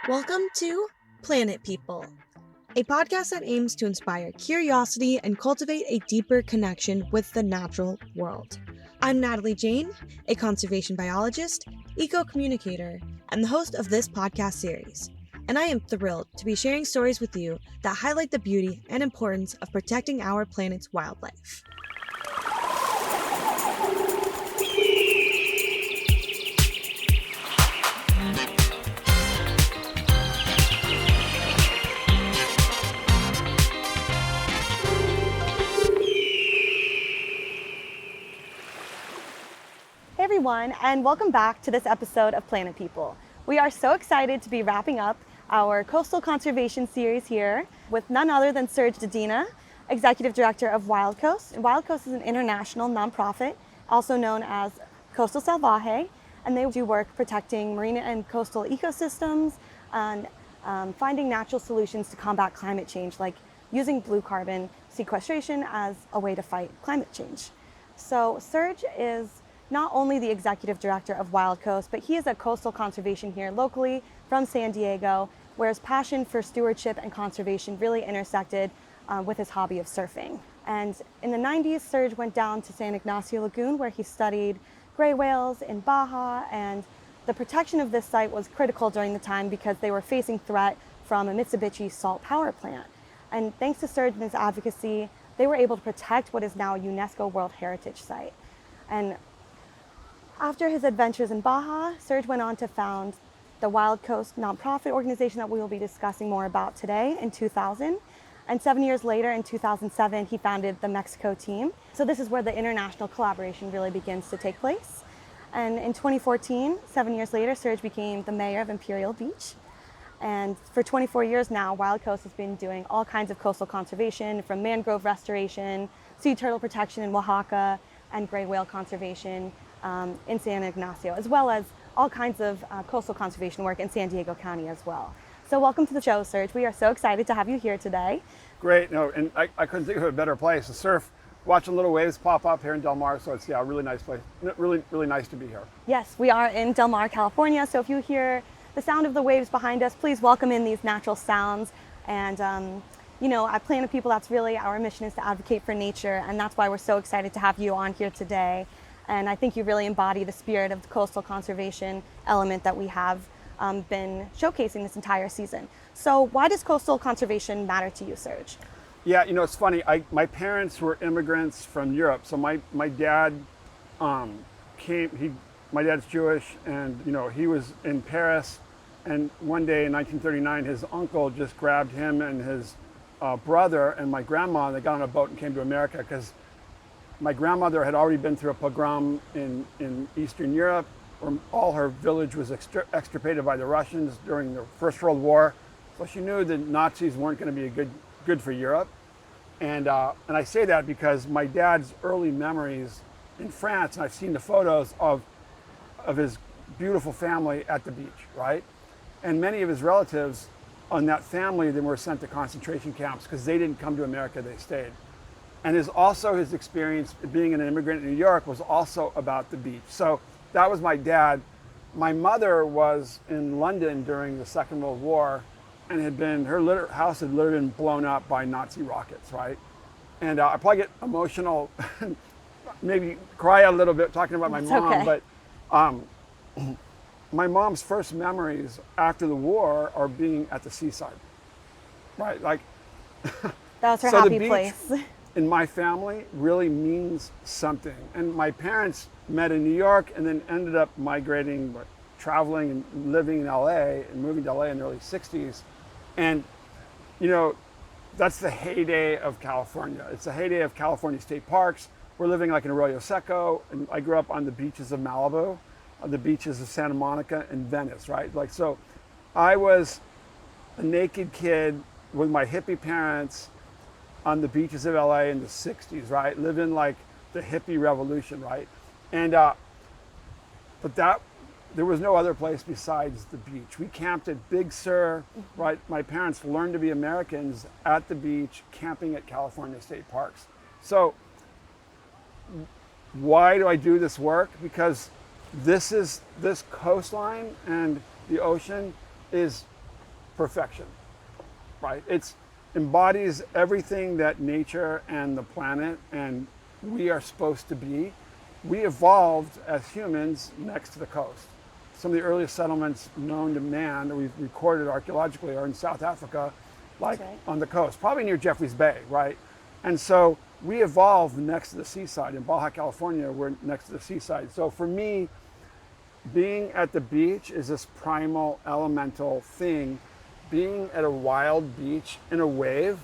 Welcome to Planet People, a podcast that aims to inspire curiosity and cultivate a deeper connection with the natural world. I'm Natalie Jane, a conservation biologist, eco-communicator, and the host of this podcast series. And I am thrilled to be sharing stories with you that highlight the beauty and importance of protecting our planet's wildlife. Hey everyone, and welcome back to this episode of Planet People. We are so excited to be wrapping up our coastal conservation series here with none other than Serge Dedina, Executive Director of WILDCOAST. And WILDCOAST is an international nonprofit, also known as COASTASALVAJE, and they do work protecting marine and coastal ecosystems and finding natural solutions to combat climate change, like using blue carbon sequestration as a way to fight climate change. So Serge is not only the executive director of WILDCOAST, but he is a coastal conservation here locally from San Diego, where his passion for stewardship and conservation really intersected with his hobby of surfing. And in the 90s, Serge went down to San Ignacio Lagoon, where he studied gray whales in Baja, and the protection of this site was critical during the time because they were facing threat from a Mitsubishi salt power plant. And thanks to Serge and his advocacy, they were able to protect what is now a UNESCO World Heritage Site. And after his adventures in Baja, Serge went on to found the WILDCOAST nonprofit organization that we will be discussing more about today in 2000. And 7 years later, in 2007, he founded the Mexico team. So this is where the international collaboration really begins to take place. And in 2014, 7 years later, Serge became the mayor of Imperial Beach. And for 24 years now, WILDCOAST has been doing all kinds of coastal conservation, from mangrove restoration, sea turtle protection in Oaxaca, and gray whale conservation in San Ignacio, as well as all kinds of coastal conservation work in San Diego County as well. So welcome to the show, Serge. We are so excited to have you here today. Great. No, and I couldn't think of a better place to surf, watching little waves pop up here in Del Mar. So it's a really nice place. Really nice to be here. Yes, we are in Del Mar, California. So if you hear the sound of the waves behind us, please welcome in these natural sounds. And at Planet People, that's really our mission, is to advocate for nature. And that's why we're so excited to have you on here today. And I think you really embody the spirit of the coastal conservation element that we have been showcasing this entire season. So why does coastal conservation matter to you, Serge? Yeah, it's funny. My parents were immigrants from Europe. So my dad came. My dad's Jewish, and he was in Paris. And one day in 1939, his uncle just grabbed him and his brother and my grandma, and they got on a boat and came to America because my grandmother had already been through a pogrom in Eastern Europe, where all her village was extirpated by the Russians during the First World War. So she knew the Nazis weren't going to be good for Europe. And I say that because my dad's early memories in France, and I've seen the photos of his beautiful family at the beach, right? And many of his relatives on that family, then were sent to concentration camps because they didn't come to America, they stayed. And his experience being an immigrant in New York was also about the beach. So that was my dad. My mother was in London during the Second World War, and her house had literally been blown up by Nazi rockets, right? And I probably get emotional, maybe cry a little bit talking about my mom, okay. But my mom's first memories after the war are being at the seaside, right? Like that was her so happy the beach, place. in my family really means something. And my parents met in New York and then ended up migrating, traveling and living in LA and moving to LA in the early 60s. And, that's the heyday of California. It's the heyday of California state parks. We're living like in Arroyo Seco, and I grew up on the beaches of Malibu, on the beaches of Santa Monica and Venice, right? Like, so I was a naked kid with my hippie parents on the beaches of LA in the 60s, right? Living like the hippie revolution, right? And, but there was no other place besides the beach. We camped at Big Sur, right? My parents learned to be Americans at the beach, camping at California state parks. So why do I do this work? Because this coastline and the ocean is perfection, right? It embodies everything that nature and the planet and we are supposed to be. We evolved as humans next to the coast. Some of the earliest settlements known to man that we've recorded archaeologically are in South Africa, like on the coast, probably near Jeffreys Bay, right? And so we evolved next to the seaside. In Baja California, we're next to the seaside. So for me, being at the beach is this primal, elemental thing. Being at a wild beach in a wave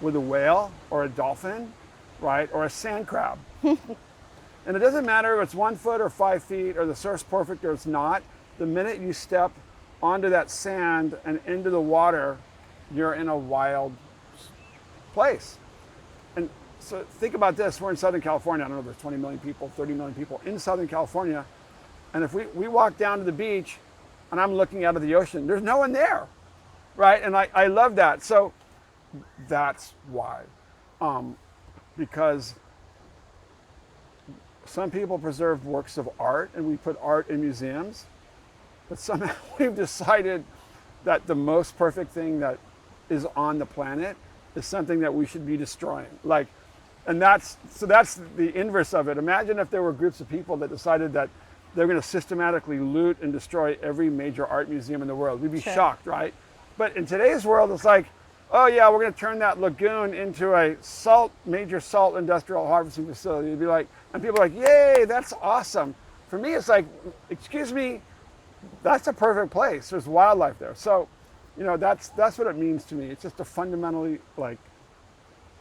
with a whale or a dolphin, right, or a sand crab. And it doesn't matter if it's 1 foot or 5 feet or the surf's perfect or it's not. The minute you step onto that sand and into the water, you're in a wild place. And so think about this. We're in Southern California. I don't know, there's 20 million people, 30 million people in Southern California. And if we walk down to the beach and I'm looking out of the ocean, there's no one there, right? And I love that. So that's why. Because some people preserve works of art and we put art in museums, but somehow we've decided that the most perfect thing that is on the planet is something that we should be destroying. And that's the inverse of it. Imagine if there were groups of people that decided that they're going to systematically loot and destroy every major art museum in the world. We'd be shocked, right? But in today's world, it's like, oh yeah, we're going to turn that lagoon into a major salt industrial harvesting facility. It'd be like, and people are like, yay, that's awesome. For me, it's like, excuse me, that's a perfect place. There's wildlife there. So, that's what it means to me. It's just a fundamentally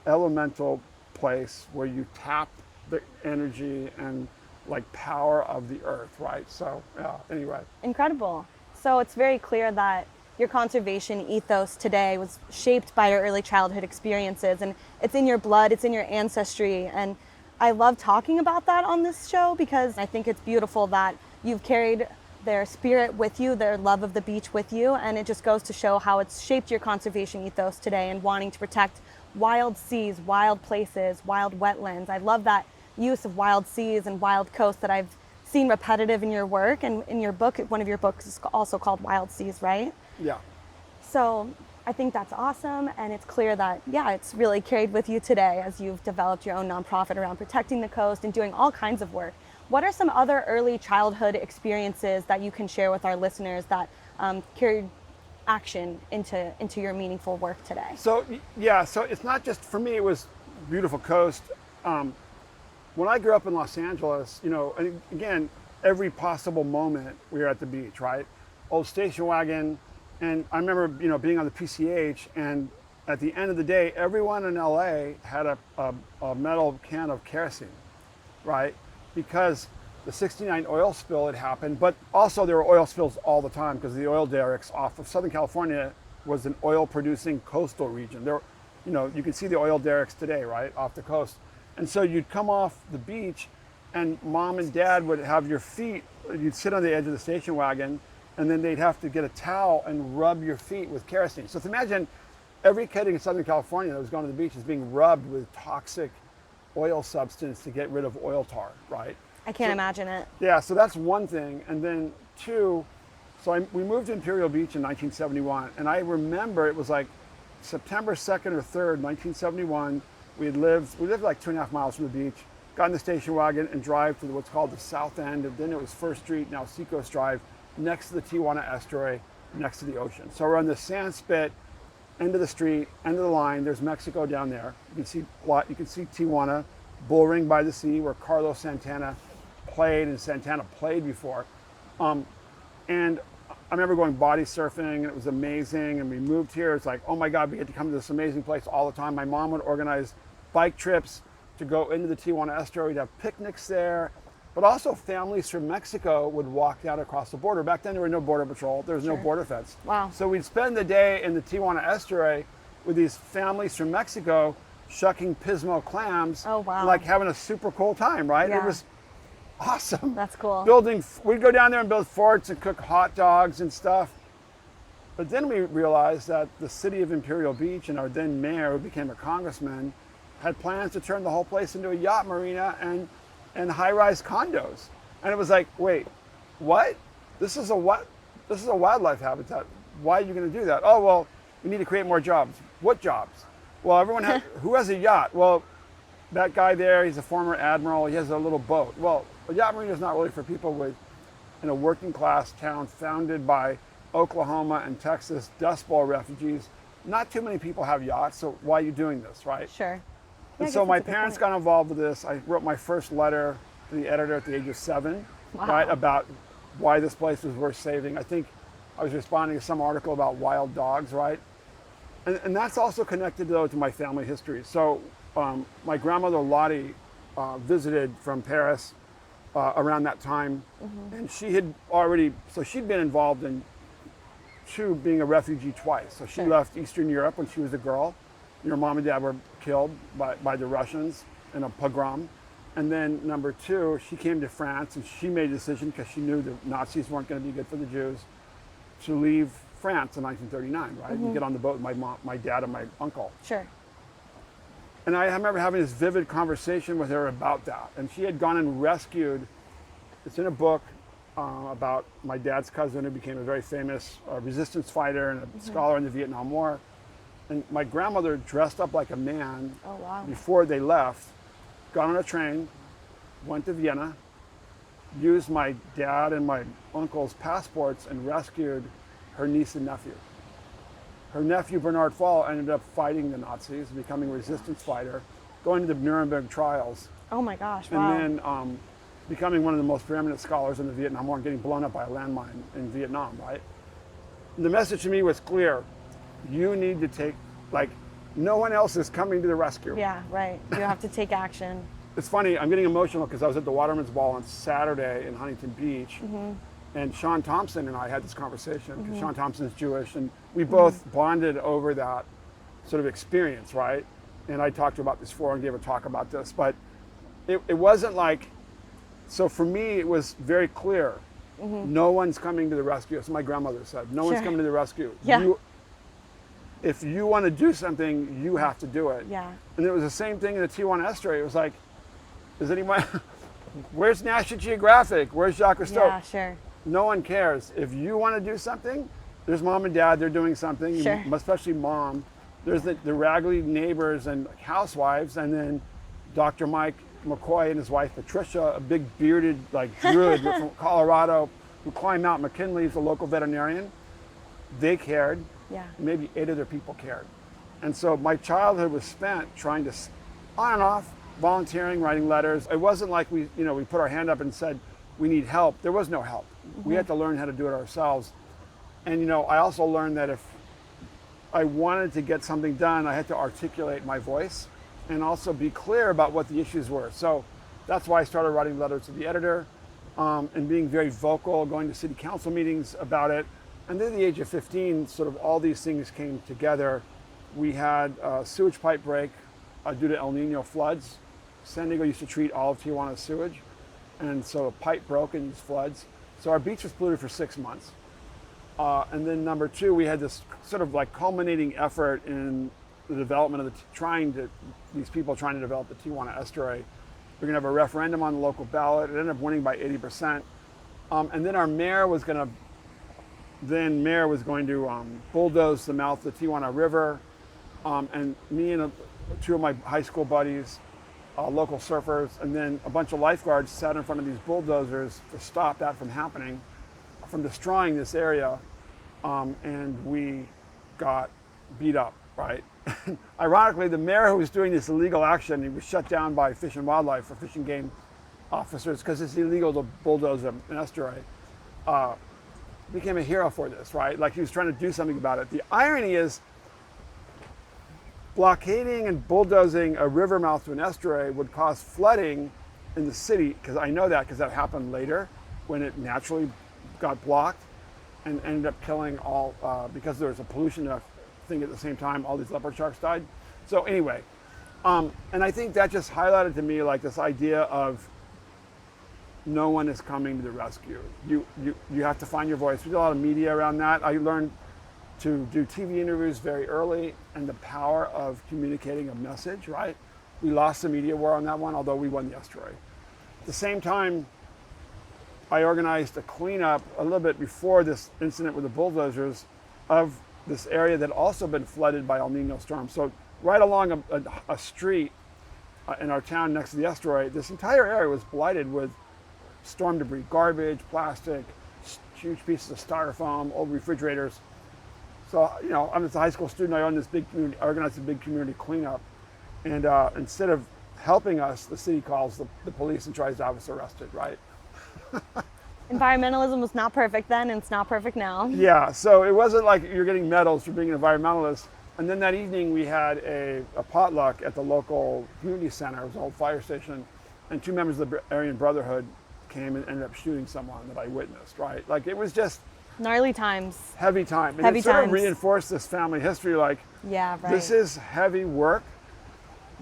elemental place where you tap the energy and power of the earth, right? So, yeah, anyway. Incredible. So it's very clear that your conservation ethos today was shaped by your early childhood experiences, and it's in your blood, it's in your ancestry. And I love talking about that on this show because I think it's beautiful that you've carried their spirit with you, their love of the beach with you, and it just goes to show how it's shaped your conservation ethos today and wanting to protect wild seas, wild places, wild wetlands. I love that use of wild seas and wild coast that I've seen repetitive in your work, and in your book, one of your books is also called Wild Seas, right? Yeah. So I think that's awesome, and it's clear that, it's really carried with you today as you've developed your own nonprofit around protecting the coast and doing all kinds of work. What are some other early childhood experiences that you can share with our listeners that carried action into your meaningful work today? So it's not just, for me, it was beautiful coast. When I grew up in Los Angeles, and again, every possible moment we were at the beach, right? Old station wagon. And I remember, being on the PCH, and at the end of the day, everyone in LA had a metal can of kerosene, right? Because the '69 oil spill had happened, but also there were oil spills all the time because the oil derricks off of Southern California was an oil-producing coastal region. There, you can see the oil derricks today, right, off the coast. And so you'd come off the beach, and mom and dad would have your feet. You'd sit on the edge of the station wagon, and then they'd have to get a towel and rub your feet with kerosene. So imagine every kid in Southern California that was going to the beach is being rubbed with toxic oil substance to get rid of oil tar, right? I can't imagine it. Yeah, so that's one thing. And then two, we moved to Imperial Beach in 1971, and I remember it was like September 2nd or 3rd, 1971. We lived like 2.5 miles from the beach, got in the station wagon and drive to what's called the south end, and then it was First Street, now Seacoast Drive, next to the Tijuana estuary, next to the ocean. So we're on the sand spit, end of the street, end of the line. There's Mexico down there. You can see Tijuana, bull ring by the sea, where Carlos Santana played and Santana played before. And I remember going body surfing, and it was amazing. And we moved here. It's like, oh my God, we get to come to this amazing place all the time. My mom would organize bike trips to go into the Tijuana estuary. We'd have picnics there. But also families from Mexico would walk down across the border. Back then there were no border patrol. There was no border fence. Wow. So we'd spend the day in the Tijuana estuary with these families from Mexico shucking Pismo clams. Oh, wow. Like having a super cool time, right? Yeah. It was awesome. That's cool. We'd go down there and build forts and cook hot dogs and stuff. But then we realized that the city of Imperial Beach and our then mayor, who became a congressman, had plans to turn the whole place into a yacht marina and high-rise condos. And it was like, wait, what? This is a wildlife habitat. why are you going to do that? Oh, well, we need to create more jobs. What jobs? Well, everyone has, who has a yacht? Well, that guy there, he's a former admiral. He has a little boat. Well, a yacht marina is not really for people with, in a working class town founded by Oklahoma and Texas Dust Bowl refugees. Not too many people have yachts, so why are you doing this, right? Sure. And so my parents got involved with this. I wrote my first letter to the editor at the age of 7, right, about why this place was worth saving. I think I was responding to some article about wild dogs, right? And that's also connected, though, to my family history. So my grandmother Lottie visited from Paris around that time, and she had already, so she'd been involved in being a refugee twice. So she left Eastern Europe when she was a girl. Your mom and dad were killed by the Russians in a pogrom. And then number 2, she came to France, and she made a decision, because she knew the Nazis weren't going to be good for the Jews, to leave France in 1939, right? And get on the boat with my mom, my dad, and my uncle. Sure. And I remember having this vivid conversation with her about that. And she had gone and rescued, it's in a book about my dad's cousin who became a very famous resistance fighter and a scholar in the Vietnam War. And my grandmother dressed up like a man before they left, got on a train, went to Vienna, used my dad and my uncle's passports, and rescued her niece and nephew. Her nephew, Bernard Fall, ended up fighting the Nazis, becoming a resistance fighter, going to the Nuremberg trials. Oh my gosh, wow. And then becoming one of the most preeminent scholars in the Vietnam War and getting blown up by a landmine in Vietnam, right? And the message to me was clear. You need to take, like, no one else is coming to the rescue. Yeah, right. You have to take action. It's funny, I'm getting emotional because I was at the Waterman's Ball on Saturday in Huntington Beach, and Sean Thompson and I had this conversation, because Sean Thompson's Jewish, and we both bonded over that sort of experience, right? And I talked to her about this before and gave a talk about this, but it wasn't like, so for me, it was very clear. No one's coming to the rescue. As my grandmother said, no one's coming to the rescue. Yeah. If you want to do something, you have to do it. Yeah. And it was the same thing in the Tijuana estuary. It was like, is anyone, where's National Geographic? Where's Jacques Cousteau? Yeah, sure. No one cares. If you want to do something, there's mom and dad, they're doing something, Sure. especially mom. There's the raggedy neighbors and housewives, and then Dr. Mike McCoy and his wife Patricia, a big bearded druid from Colorado who climbed Mount McKinley, is a local veterinarian. They cared. Yeah. Maybe 8 other people cared. And so my childhood was spent trying to, on and off, volunteering, writing letters. It wasn't like we put our hand up and said, we need help. There was no help. We had to learn how to do it ourselves. And I also learned that if I wanted to get something done, I had to articulate my voice and also be clear about what the issues were. So that's why I started writing letters to the editor and being very vocal, going to city council meetings about it. And then at the age of 15, sort of all these things came together. We had a sewage pipe break due to El Nino floods. San Diego used to treat all of Tijuana's sewage. And so a pipe broke in these floods. So our beach was polluted for 6 months. And then number 2, we had this sort of culminating effort in the development of these people trying to develop the Tijuana estuary. We're gonna have a referendum on the local ballot. It ended up winning by 80%. And then our mayor was going to bulldoze the mouth of the Tijuana River. And me and 2 of my high school buddies, local surfers, and then a bunch of lifeguards sat in front of these bulldozers to stop that from happening, from destroying this area. And we got beat up, right? Ironically, the mayor who was doing this illegal action, he was shut down by Fish and Wildlife or Fish and Game officers because it's illegal to bulldoze an estuary. Became a hero for this, right? Like he was trying to do something about it. The irony is, blockading and bulldozing a river mouth to an estuary would cause flooding in the city, because I know that because that happened later when it naturally got blocked and ended up killing all, because there was a pollution thing at the same time, all these leopard sharks died. So anyway, and I think that just highlighted to me this idea of no one is coming to the rescue. You have to find your voice. We did a lot of media around that. I learned to do TV interviews very early and the power of communicating a message, right? We lost the media war on that one, although we won the estuary. At the same time, I organized a cleanup a little bit before this incident with the bulldozers of this area that also been flooded by El Nino storms. So right along a street in our town next to the estuary, this entire area was blighted with storm debris, garbage, plastic, huge pieces of styrofoam, old refrigerators. So, you know, I'm just a high school student. I organized a big community cleanup. And instead of helping us, the city calls the police and tries to have us arrested, right? Environmentalism was not perfect then, and it's not perfect now. Yeah, so it wasn't like you're getting medals for being an environmentalist. And then that evening we had a potluck at the local community center. It was an old fire station. And 2 members of the Aryan Brotherhood came and ended up shooting someone that I witnessed, right? Like it was just gnarly times. Heavy time. And Heavy it sort times. of reinforced this family history, like, yeah, right. This is heavy work.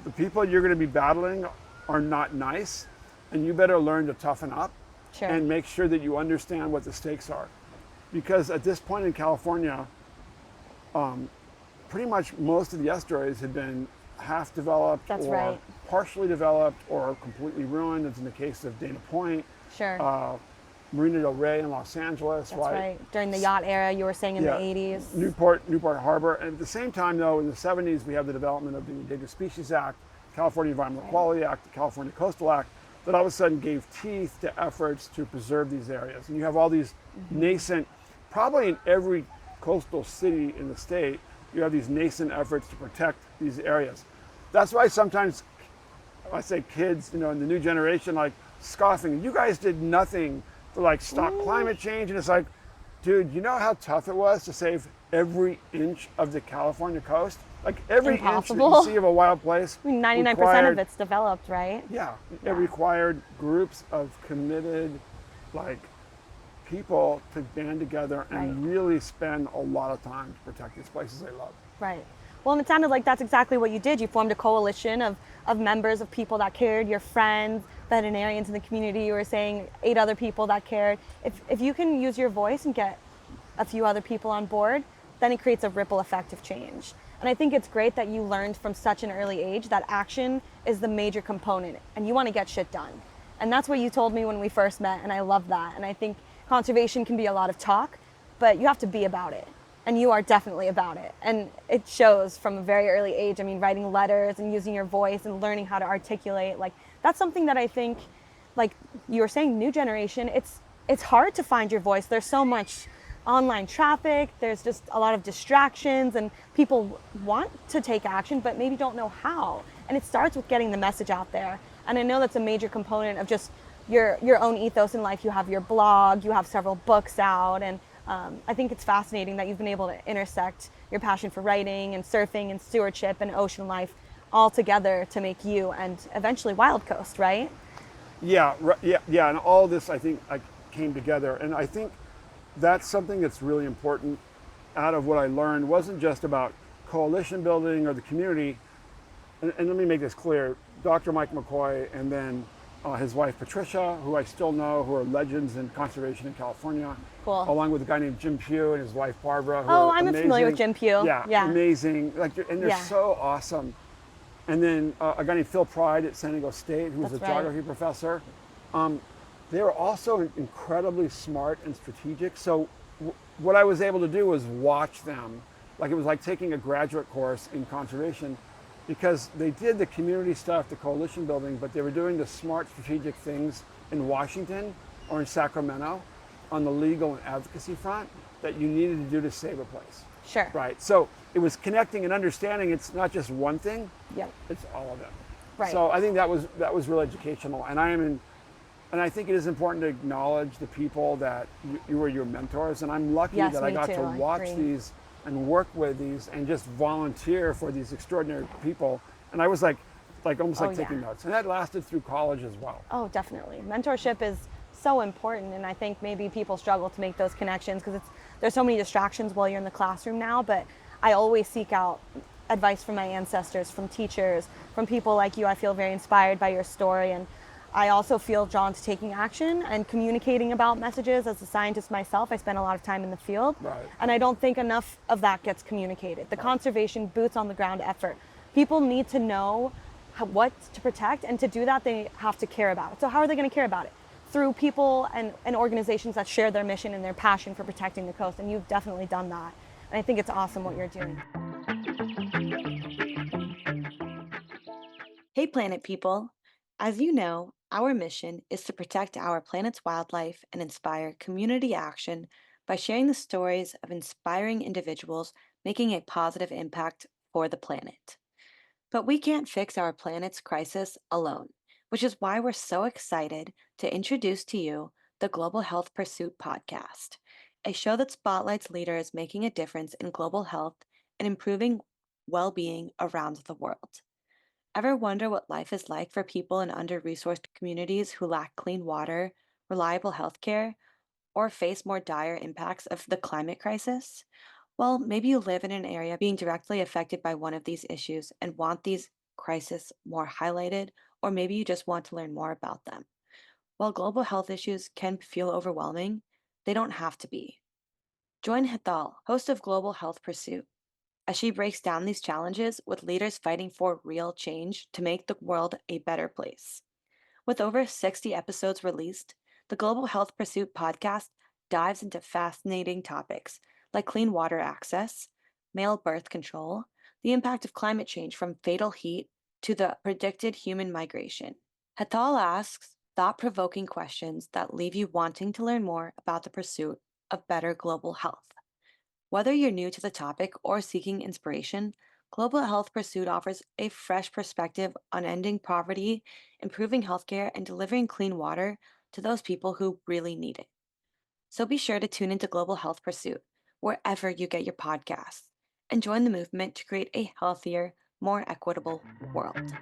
The people you're going to be battling are not nice, and you better learn to toughen up Sure. and make sure that you understand what the stakes are. Because at this point in California, pretty much most of the estuaries had been half developed That's or right. partially developed or completely ruined, as in the case of Dana Point, Sure. Marina del Rey in Los Angeles. That's right. During the yacht era, you were saying in the 80s. Newport Harbor. And at the same time, though, in the 70s, we have the development of the Endangered Species Act, California Environmental Quality Act, the California Coastal Act, that all of a sudden gave teeth to efforts to preserve these areas. And you have all these nascent, probably in every coastal city in the state, you have these nascent efforts to protect these areas. That's why sometimes I say kids, you know, in the new generation, like scoffing, you guys did nothing to like stop climate change. And it's like, dude, you know how tough it was to save every inch of the California coast? Like every Impossible. inch that you see of a wild place. I mean, 99% of it's developed, right? Yeah, it required groups of committed, like, people to band together and really spend a lot of time to protect these places they love. Right. Well, and it sounded like that's exactly what you did. You formed a coalition of members, of people that cared, your friends, veterinarians in the community. You were saying 8 other people that cared. If you can use your voice and get a few other people on board, then it creates a ripple effect of change. And I think it's great that you learned from such an early age that action is the major component and you want to get shit done. And that's what you told me when we first met, and I love that. And I think conservation can be a lot of talk, but you have to be about it. And you are definitely about it. And it shows from a very early age. I mean, writing letters and using your voice and learning how to articulate, like that's something that I think, like you were saying, new generation, it's hard to find your voice. There's so much online traffic, there's just a lot of distractions, and people want to take action, but maybe don't know how. And it starts with getting the message out there. And I know that's a major component of just your own ethos in life. You have your blog, you have several books out, and I think it's fascinating that you've been able to intersect your passion for writing and surfing and stewardship and ocean life all together to make you and eventually Wild Coast, right? Yeah, and all this I think came together, and I think that's something that's really important out of what I learned. Wasn't just about coalition building or the community, and let me make this clear, Dr. Mike McCoy and then his wife Patricia, who I still know, who are legends in conservation in California, Cool. along with a guy named Jim Pugh and his wife Barbara, who Oh, are I'm amazing. familiar with Jim Pugh. Yeah, amazing, like, and they're so awesome. And then a guy named Phil Pride at San Diego State, who was a geography professor. They were also incredibly smart and strategic. So what I was able to do was watch them. Like it was like taking a graduate course in conservation, because they did the community stuff, the coalition building, but they were doing the smart strategic things in Washington or in Sacramento on the legal and advocacy front that you needed to do to save a place. Sure. Right. So it was connecting and understanding it's not just one thing, it's all of them. Right. So I think that was really educational. And I think it is important to acknowledge the people that you were your mentors. And I'm lucky that I got to watch these and work with these and just volunteer for these extraordinary people. And I was like almost like taking notes. And that lasted through college as well. Oh, definitely. Mentorship is so important. And I think maybe people struggle to make those connections because there's so many distractions while you're in the classroom now. But I always seek out advice from my ancestors, from teachers, from people like you. I feel very inspired by your story. And I also feel drawn to taking action and communicating about messages. As a scientist myself, I spend a lot of time in the field, and I don't think enough of that gets communicated. The conservation, boots on the ground effort. People need to know what to protect, and to do that, they have to care about it. So how are they going to care about it? Through people and organizations that share their mission and their passion for protecting the coast, and you've definitely done that. And I think it's awesome what you're doing. Hey, planet people. As you know, our mission is to protect our planet's wildlife and inspire community action by sharing the stories of inspiring individuals making a positive impact for the planet. But we can't fix our planet's crisis alone, which is why we're so excited to introduce to you the Global Health Pursuit podcast, a show that spotlights leaders making a difference in global health and improving well being around the world. Ever wonder what life is like for people in under resourced communities who lack clean water, reliable healthcare, or face more dire impacts of the climate crisis? Well, maybe you live in an area being directly affected by one of these issues and want these crises more highlighted, or maybe you just want to learn more about them. While global health issues can feel overwhelming, they don't have to be. Join Hital, host of Global Health Pursuit, as she breaks down these challenges with leaders fighting for real change to make the world a better place. With over 60 episodes released, the Global Health Pursuit podcast dives into fascinating topics like clean water access, male birth control, the impact of climate change from fatal heat to the predicted human migration. Hatal asks thought-provoking questions that leave you wanting to learn more about the pursuit of better global health. Whether you're new to the topic or seeking inspiration, Global Health Pursuit offers a fresh perspective on ending poverty, improving healthcare, and delivering clean water to those people who really need it. So be sure to tune into Global Health Pursuit wherever you get your podcasts and join the movement to create a healthier, more equitable world.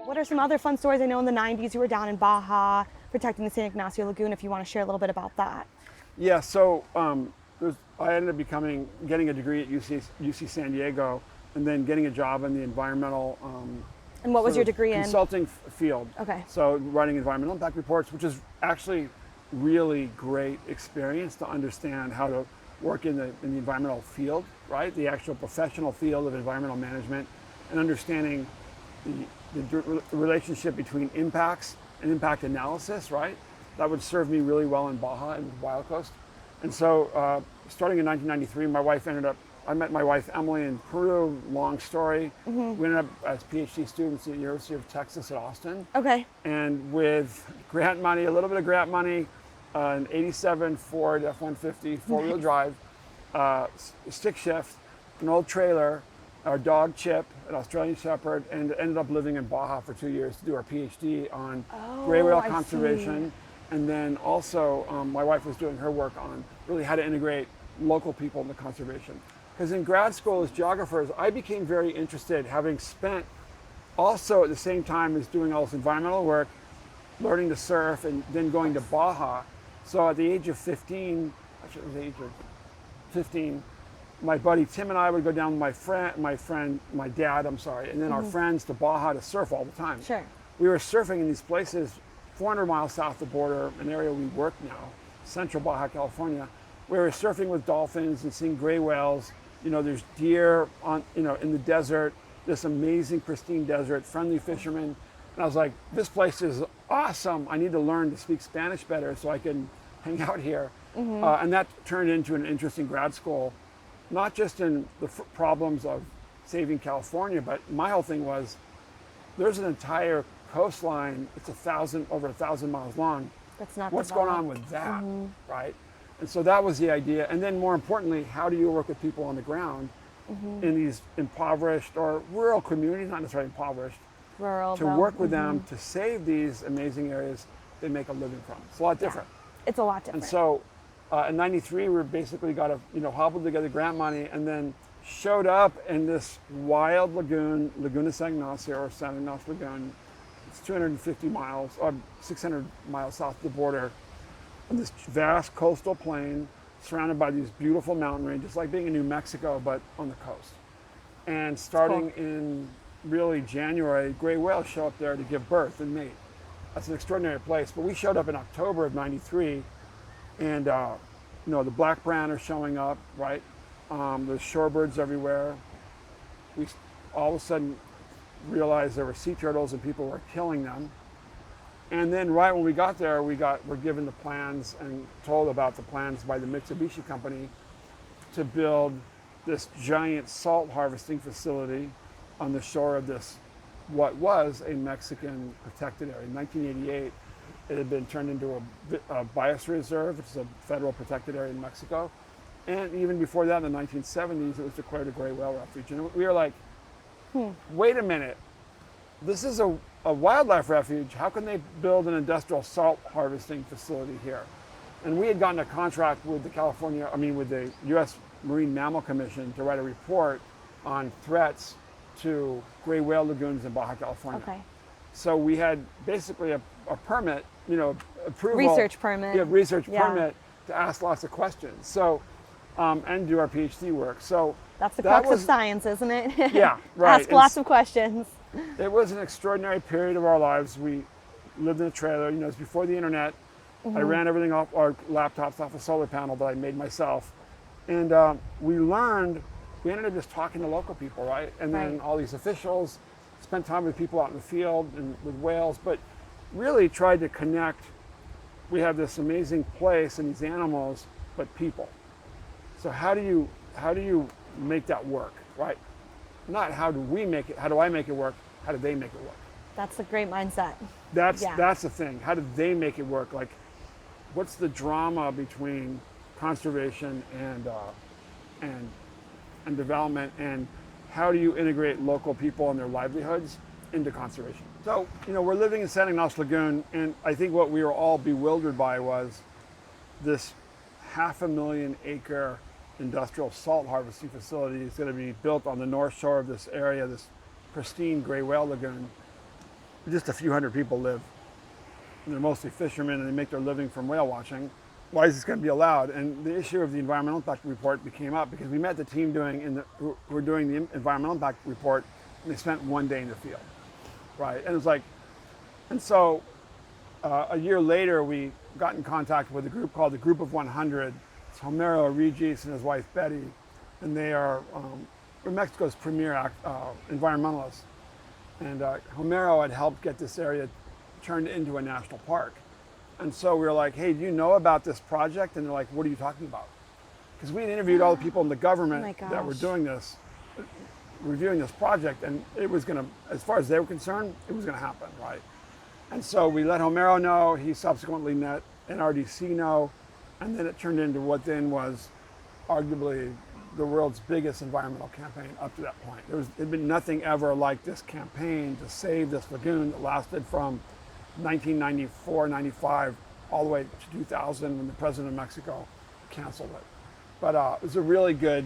What are some other fun stories? I know in the 90s you were down in Baja protecting the San Ignacio Lagoon, if you want to share a little bit about that. Yeah, so I ended up getting a degree at UC San Diego, and then getting a job in the environmental And what was your degree in? Consulting field. Okay. So writing environmental impact reports, which is actually really great experience to understand how to work in the environmental field, right? The actual professional field of environmental management, and understanding the relationship between impacts and impact analysis, right? That would serve me really well in Baja and WILDCOAST. And so starting in 1993, I met my wife Emily in Peru, long story. Mm-hmm. We ended up as PhD students at the University of Texas at Austin. Okay. And with grant money, a little bit of grant money, an 87 Ford F-150 four-wheel drive, stick shift, an old trailer, our dog Chip, an Australian Shepherd, and ended up living in Baja for 2 years to do our PhD on gray whale conservation. And then also my wife was doing her work on really how to integrate local people into conservation. Because in grad school as geographers, I became very interested, having spent also at the same time as doing all this environmental work, learning to surf and then going to Baja. So at the age of 15, actually it was the age of 15, my buddy Tim and I would go down with my dad, and then our friends to Baja to surf all the time. Sure. We were surfing in these places 400 miles south of the border, an area we work now, central Baja California. We were surfing with dolphins and seeing gray whales. You know, there's deer in the desert, this amazing pristine desert, friendly fishermen. And I was like, this place is awesome. I need to learn to speak Spanish better so I can hang out here. Mm-hmm. And that turned into an interesting grad school, not just in the problems of saving California, but my whole thing was, there's an entire coastline, it's over 1,000 miles long. That's not what's going on with that, right? And so that was the idea. And then more importantly, how do you work with people on the ground in these impoverished or rural communities, not necessarily impoverished, to work with them to save these amazing areas they make a living from. It's a lot different. It's a lot different. And so in 93, we basically got hobbled together grant money and then showed up in this wild lagoon, Laguna San Ignacio or San Ignacio Lagoon. It's 250 miles, or 600 miles south of the border, on this vast coastal plain surrounded by these beautiful mountain ranges, like being in New Mexico, but on the coast. And starting in really January, gray whales show up there to give birth and mate. That's an extraordinary place. But we showed up in October of 93, and the black brown are showing up, right? There's shorebirds everywhere. We all of a sudden realized there were sea turtles and people were killing them. And then right when we got there, we're given the plans and told about the plans by the Mitsubishi company to build this giant salt harvesting facility on the shore of this, what was a Mexican protected area. In 1988, it had been turned into a biosphere reserve, which is a federal protected area in Mexico. And even before that, in the 1970s, it was declared a gray whale refuge. And we were like, wait a minute, this is a wildlife refuge. How can they build an industrial salt harvesting facility here? And we had gotten a contract with with the U.S. Marine Mammal Commission to write a report on threats to gray whale lagoons in Baja California. Okay. So we had basically a permit, approval. Research permit. Yeah, research permit to ask lots of questions. So, and do our PhD work. So that's the crux of science, isn't it? Yeah, right. Ask lots of questions. It was an extraordinary period of our lives. We lived in a trailer. It was before the internet. I ran everything off our laptops off a solar panel that I made myself. And we ended up just talking to local people, right? And then all these officials, spent time with people out in the field and with whales, but really tried to connect. We have this amazing place and these animals, but people. So how do you make that work, right? Not how do we make it, how do I make it work, how do they make it work? That's a great mindset. That's the thing. How do they make it work? Like, what's the drama between conservation and development, and how do you integrate local people and their livelihoods into conservation? So, we're living in San Ignacio Lagoon, and I think what we were all bewildered by was this 500,000 acre industrial salt harvesting facility is going to be built on the north shore of this area, this pristine gray whale lagoon. Just a few hundred people live. And they're mostly fishermen, and they make their living from whale watching. Why is this going to be allowed? And the issue of the environmental impact report became up because we met the team who were doing the environmental impact report, and they spent one day in the field, right? And it was like, and so a year later, we got in contact with a group called the Group of 100. It's Homero Regis and his wife Betty, and they are Mexico's premier environmentalists. And Homero had helped get this area turned into a national park. And so we were like, hey, do you know about this project? And they're like, what are you talking about? Because we had interviewed all the people in the government that were doing this, reviewing this project, and it was going to, as far as they were concerned, it was going to happen, right? And so we let Homero know. He subsequently let NRDC know, and then it turned into what then was arguably the world's biggest environmental campaign up to that point. There'd been nothing ever like this campaign to save this lagoon that lasted from 1994, 95, all the way to 2000 when the president of Mexico canceled it. But it was a really good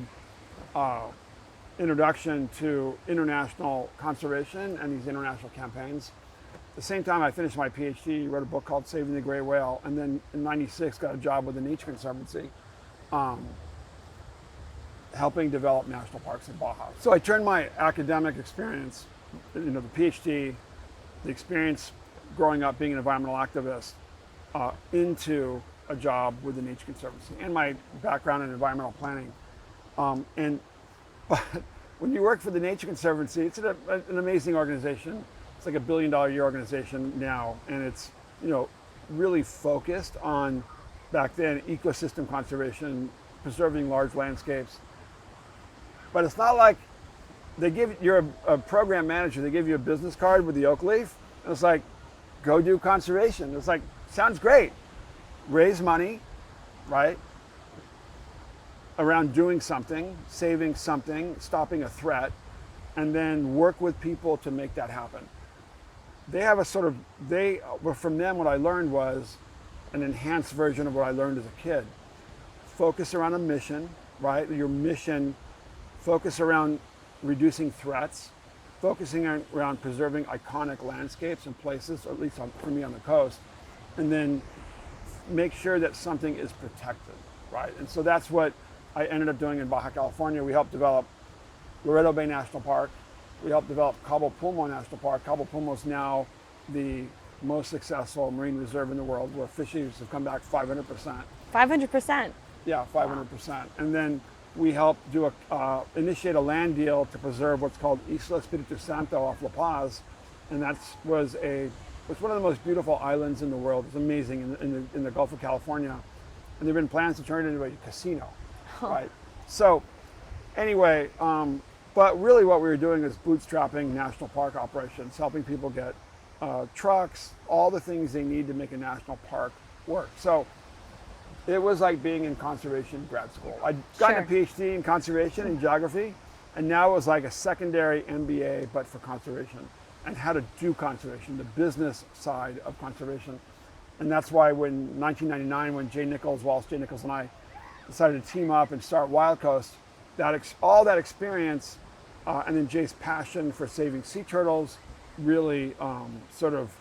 introduction to international conservation and these international campaigns. At the same time I finished my PhD, wrote a book called Saving the Gray Whale, and then in '96 got a job with the Nature Conservancy, helping develop national parks in Baja. So I turned my academic experience, the PhD, the experience growing up being an environmental activist, into a job with the Nature Conservancy and my background in environmental planning. But when you work for the Nature Conservancy, it's an amazing organization. It's like $1 billion a year organization now, and it's really focused on, back then, ecosystem conservation, preserving large landscapes. But it's not like you're a program manager, they give you a business card with the oak leaf, and it's like, go do conservation. It's like, sounds great. Raise money, right? Around doing something, saving something, stopping a threat, and then work with people to make that happen. They have from them what I learned was an enhanced version of what I learned as a kid. Focus around a mission, right? Your mission, focus around reducing threats, focusing around preserving iconic landscapes and places, or at least for me on the coast, and then make sure that something is protected, right? And so that's what I ended up doing in Baja California. We helped develop Loreto Bay National Park. We helped develop Cabo Pulmo National Park. Cabo Pulmo is now the most successful marine reserve in the world, where fisheries have come back 500%. 500%? Yeah, 500%. Wow. And then we helped initiate a land deal to preserve what's called Isla Espiritu Santo off La Paz, and that was a It's one of the most beautiful islands in the world. It's amazing in the Gulf of California. And there have been plans to turn it into a casino, right? So anyway, but really what we were doing is bootstrapping national park operations, helping people get trucks, all the things they need to make a national park work. So it was like being in conservation grad school. I'd gotten a PhD in conservation and geography, and now it was like a secondary MBA, but for conservation and how to do conservation, the business side of conservation. And that's why when 1999, when Jay Nichols, Wallace J. Nichols and I decided to team up and start WildCoast, all that experience and then Jay's passion for saving sea turtles really sort of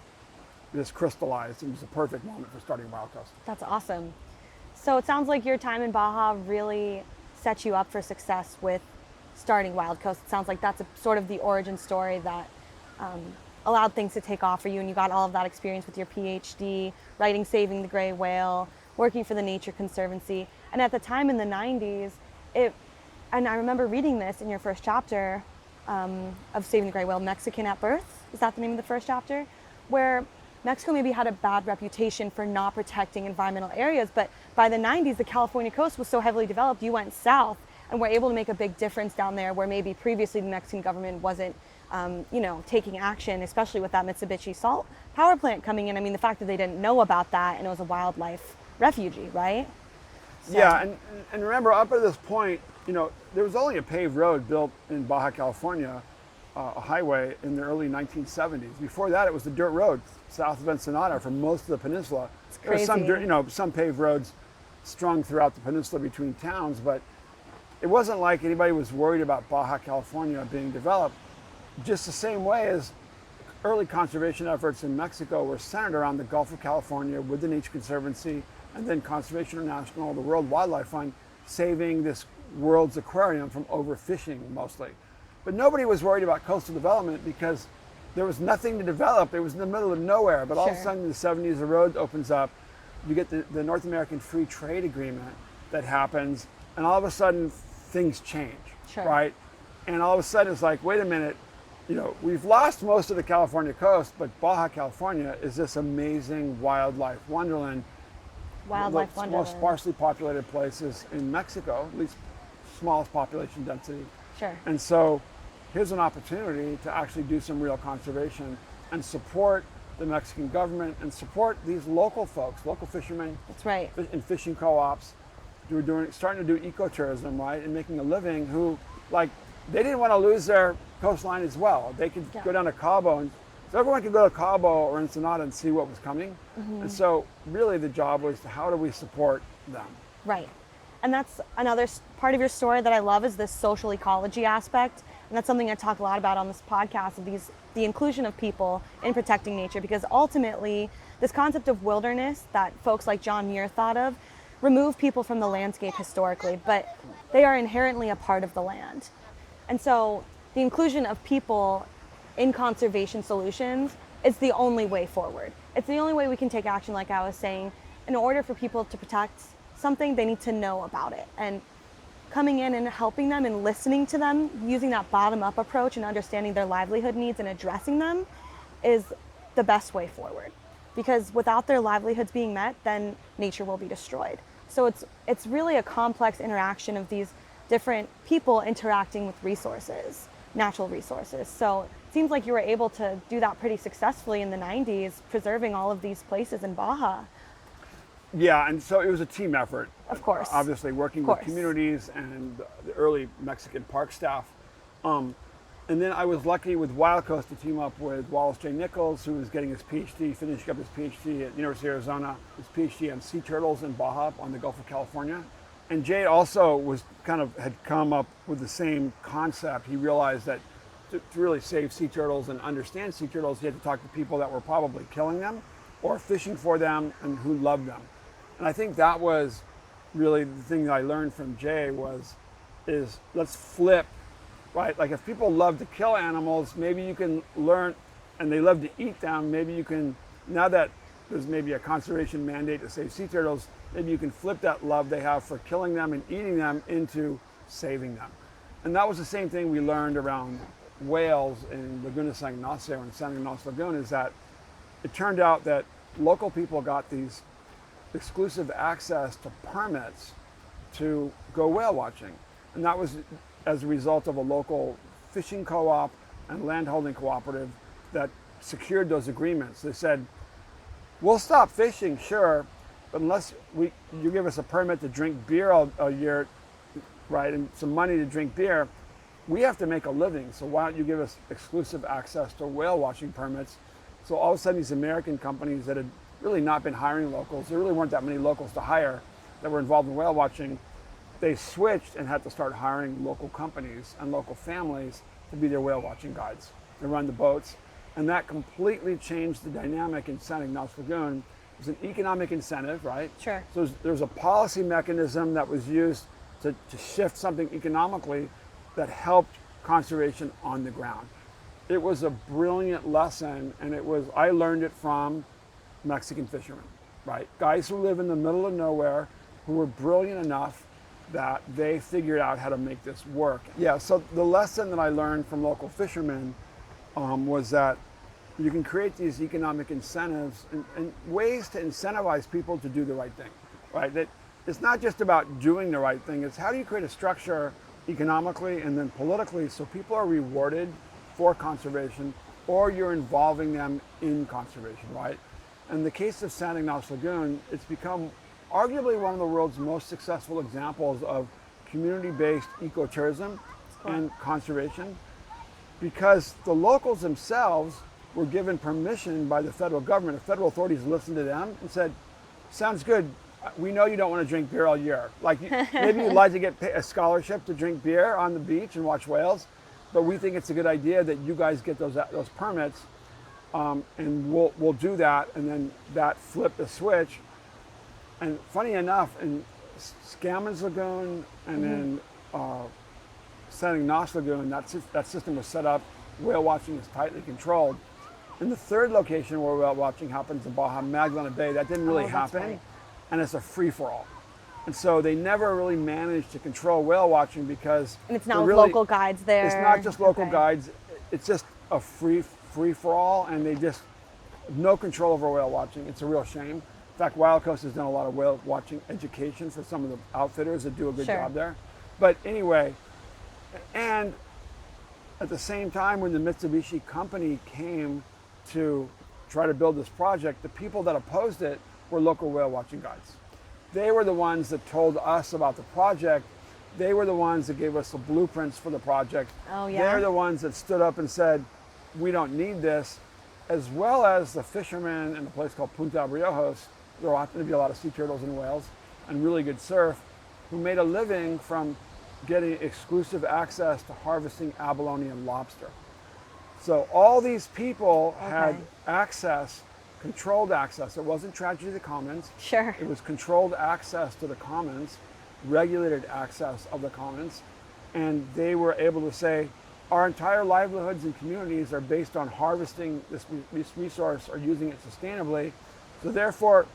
just crystallized. It was a perfect moment for starting WildCoast. That's awesome. So it sounds like your time in Baja really set you up for success with starting WildCoast. It sounds like that's sort of the origin story that allowed things to take off for you, and you got all of that experience with your PhD, writing Saving the Gray Whale, working for the Nature Conservancy. And at the time in the 90s, and I remember reading this in your first chapter of Saving the Gray Whale, Mexican at Birth, is that the name of the first chapter? Where Mexico maybe had a bad reputation for not protecting environmental areas, but by the 90s, the California coast was so heavily developed, you went south and were able to make a big difference down there where maybe previously the Mexican government wasn't taking action, especially with that Mitsubishi salt power plant coming in. I mean, the fact that they didn't know about that and it was a wildlife refugee, right? So. Yeah, and remember, up at this point, there was only a paved road built in Baja California, a highway in the early 1970s. Before that, it was the dirt road south of Ensenada for most of the peninsula. It's crazy. There was some paved roads strung throughout the peninsula between towns, but it wasn't like anybody was worried about Baja California being developed. Just the same way as early conservation efforts in Mexico were centered around the Gulf of California with the Nature Conservancy and then Conservation International, the World Wildlife Fund, saving this world's aquarium from overfishing mostly. But nobody was worried about coastal development because there was nothing to develop. It was in the middle of nowhere. But all of a sudden in the 70s, the road opens up. You get the North American Free Trade Agreement that happens, and all of a sudden things change, right? And all of a sudden it's like, wait a minute, we've lost most of the California coast, but Baja California is this amazing wildlife wonderland. Wildlife wonderland. Most sparsely populated places in Mexico, at least smallest population density. Sure. And so here's an opportunity to actually do some real conservation and support the Mexican government and support these local folks, local fishermen. That's right. And fishing co-ops who are starting to do ecotourism, right, and making a living, who, they didn't want to lose their coastline as well. They could go down to Cabo, and so everyone could go to Cabo or Ensenada and see what was coming. Mm-hmm. And so really the job was how do we support them? Right. And that's another part of your story that I love is this social ecology aspect. And that's something I talk a lot about on this podcast, of the inclusion of people in protecting nature, because ultimately this concept of wilderness that folks like John Muir thought of remove people from the landscape historically, but they are inherently a part of the land. And so the inclusion of people in conservation solutions is the only way forward. It's the only way we can take action, like I was saying. In order for people to protect something, they need to know about it. And coming in and helping them and listening to them, using that bottom-up approach and understanding their livelihood needs and addressing them is the best way forward. Because without their livelihoods being met, then nature will be destroyed. So it's really a complex interaction of these different people interacting with resources, natural resources. So it seems like you were able to do that pretty successfully in the 90s, preserving all of these places in Baja. Yeah, and so it was a team effort. Of course. Obviously working with communities and the early Mexican park staff. And then I was lucky with WildCoast to team up with Wallace J. Nichols, who was getting his PhD, finishing up his PhD at the University of Arizona, his PhD on sea turtles in Baja on the Gulf of California. And Jay also had come up with the same concept. He realized that to really save sea turtles and understand sea turtles, he had to talk to people that were probably killing them or fishing for them and who loved them. And I think that was really the thing that I learned from Jay is let's flip, right? Like if people love to kill animals, maybe you can learn, and they love to eat them, maybe you can, now that there's maybe a conservation mandate to save sea turtles, maybe you can flip that love they have for killing them and eating them into saving them. And that was the same thing we learned around whales in Laguna San Ignacio and San Ignacio Lagoon, is that it turned out that local people got these exclusive access to permits to go whale watching. And that was as a result of a local fishing co-op and landholding cooperative that secured those agreements. They said, we'll stop fishing, sure, but unless you give us a permit to drink beer a year, right, and some money to drink beer, we have to make a living. So why don't you give us exclusive access to whale watching permits? So all of a sudden these American companies that had really not been hiring locals, there really weren't that many locals to hire that were involved in whale watching, they switched and had to start hiring local companies and local families to be their whale watching guides, to run the boats. And that completely changed the dynamic in San Ignacio Lagoon. It was an economic incentive, right? Sure. So there's a policy mechanism that was used to shift something economically that helped conservation on the ground. It was a brilliant lesson, and I learned it from Mexican fishermen, right? Guys who live in the middle of nowhere who were brilliant enough that they figured out how to make this work. Yeah, so the lesson that I learned from local fishermen was that you can create these economic incentives and ways to incentivize people to do the right thing, right? That it's not just about doing the right thing, it's how do you create a structure economically and then politically so people are rewarded for conservation, or you're involving them in conservation, right? In the case of San Ignacio Lagoon, it's become arguably one of the world's most successful examples of community-based ecotourism and conservation, because the locals themselves were given permission by the federal government. The federal authorities listened to them and said, sounds good, we know you don't want to drink beer all year. Like maybe you'd like to get a scholarship to drink beer on the beach and watch whales, but we think it's a good idea that you guys get those permits, and we'll do that. And then that flipped the switch. And funny enough, in Scammons Lagoon and in San Ignacio Lagoon, that system was set up. Whale watching is tightly controlled. In the third location where whale watching happens in Baja Magdalena Bay, that didn't really happen, right. And it's a free-for-all. And so they never really managed to control whale watching because... And it's not with local guides there? It's not just local guides. It's just a free-for-all, and they just no control over whale watching. It's a real shame. In fact, WildCoast has done a lot of whale watching education for some of the outfitters that do a good job there. But anyway, and at the same time when the Mitsubishi company came to try to build this project, the people that opposed it were local whale watching guides. They were the ones that told us about the project. They were the ones that gave us the blueprints for the project. Oh, yeah? They're the ones that stood up and said, we don't need this, as well as the fishermen in a place called Punta Abriojos. There happened to be a lot of sea turtles and whales and really good surf, who made a living from getting exclusive access to harvesting abalone and lobster. So all these people had access, controlled access. It wasn't tragedy of the commons. Sure. It was controlled access to the commons, regulated access of the commons. And they were able to say, our entire livelihoods and communities are based on harvesting this resource or using it sustainably. So therefore,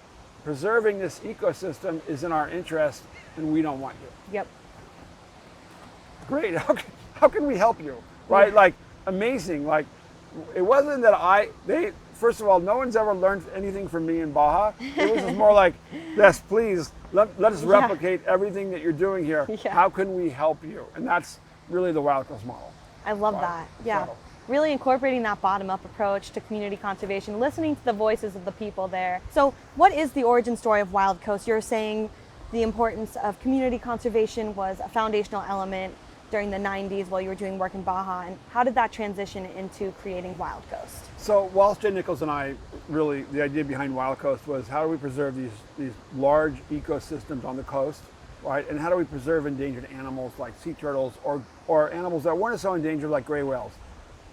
preserving this ecosystem is in our interest and we don't want you. Yep. Great, how can we help you, right? Yeah. Like, amazing. Like, it wasn't that first of all, no one's ever learned anything from me in Baja. It was just more like, yes, please, let us replicate everything that you're doing here. Yeah. How can we help you? And that's really the WildCoast model. I love that, yeah. Really incorporating that bottom-up approach to community conservation, listening to the voices of the people there. So what is the origin story of WildCoast? You're saying the importance of community conservation was a foundational element during the 90s while you were doing work in Baja, and how did that transition into creating WildCoast? So Wallace J. Nichols and I, really, the idea behind WildCoast was how do we preserve these large ecosystems on the coast, right? And how do we preserve endangered animals like sea turtles or animals that weren't so endangered like gray whales?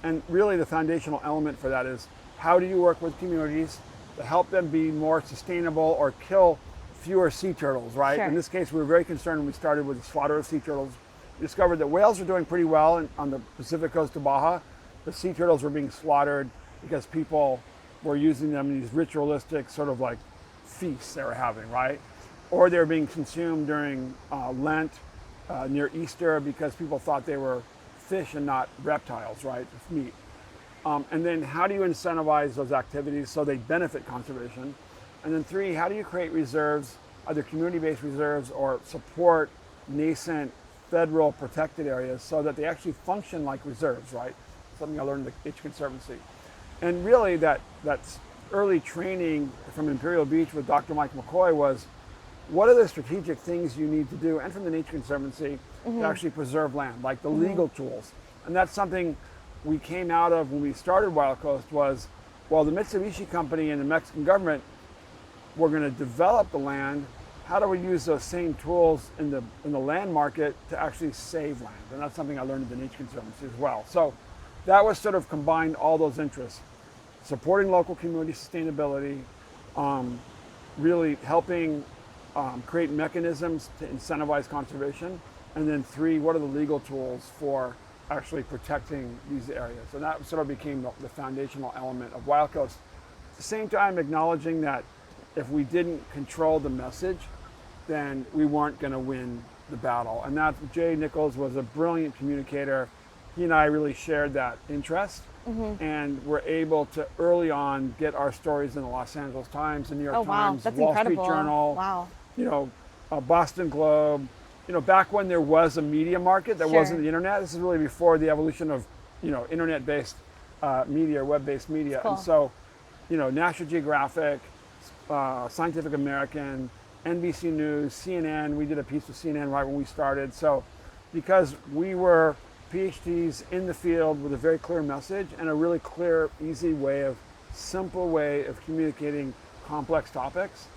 And really the foundational element for that is how do you work with communities to help them be more sustainable or kill fewer sea turtles, right? Sure. In this case, we were very concerned when we started with the slaughter of sea turtles. We discovered that whales were doing pretty well on the Pacific coast of Baja. The sea turtles were being slaughtered because people were using them in these ritualistic sort of like feasts they were having, right? Or they were being consumed during Lent, near Easter, because people thought they were fish and not reptiles, right? Meat. And then how do you incentivize those activities so they benefit conservation? And then 3, how do you create reserves, either community-based reserves or support nascent federal protected areas so that they actually function like reserves, right? Something I learned at the H Conservancy. And really that's early training from Imperial Beach with Dr. Mike McCoy was, what are the strategic things you need to do, and from the Nature Conservancy, to actually preserve land, like the legal tools. And that's something we came out of when we started Wild Coast was, well, the Mitsubishi company and the Mexican government were going to develop the land. How do we use those same tools in the land market to actually save land? And that's something I learned at the Nature Conservancy as well. So that was sort of combined all those interests, supporting local community sustainability, really helping create mechanisms to incentivize conservation, and then 3, what are the legal tools for actually protecting these areas? And that sort of became the foundational element of Wild Coast. At the same time, acknowledging that if we didn't control the message, then we weren't going to win the battle. And that Jay Nichols was a brilliant communicator. He and I really shared that interest, and were able to early on get our stories in the Los Angeles Times, the New York Times, That's Wall incredible. Street Journal, Wow. Boston Globe. Back when there was a media market, there wasn't the internet. This is really before the evolution of, internet-based media, web-based media. Cool. And so, National Geographic, Scientific American, NBC News, CNN. We did a piece with CNN right when we started. So, because we were PhDs in the field with a very clear message and a really clear, simple way of communicating complex topics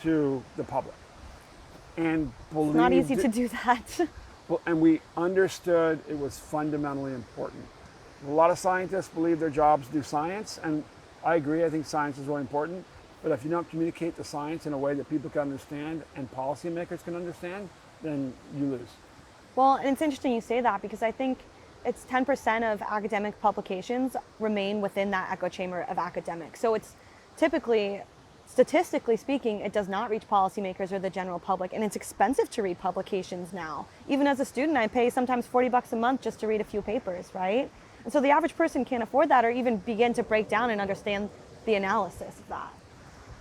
to the public. And It's not easy to do that. Well, and we understood it was fundamentally important. A lot of scientists believe their jobs do science, and I agree, I think science is really important. But if you don't communicate the science in a way that people can understand and policymakers can understand, then you lose. Well, and it's interesting you say that, because I think it's 10% of academic publications remain within that echo chamber of academics. So it's typically, statistically speaking, it does not reach policymakers or the general public, and it's expensive to read publications now. Even as a student, I pay sometimes $40 a month just to read a few papers, right? And so the average person can't afford that or even begin to break down and understand the analysis of that.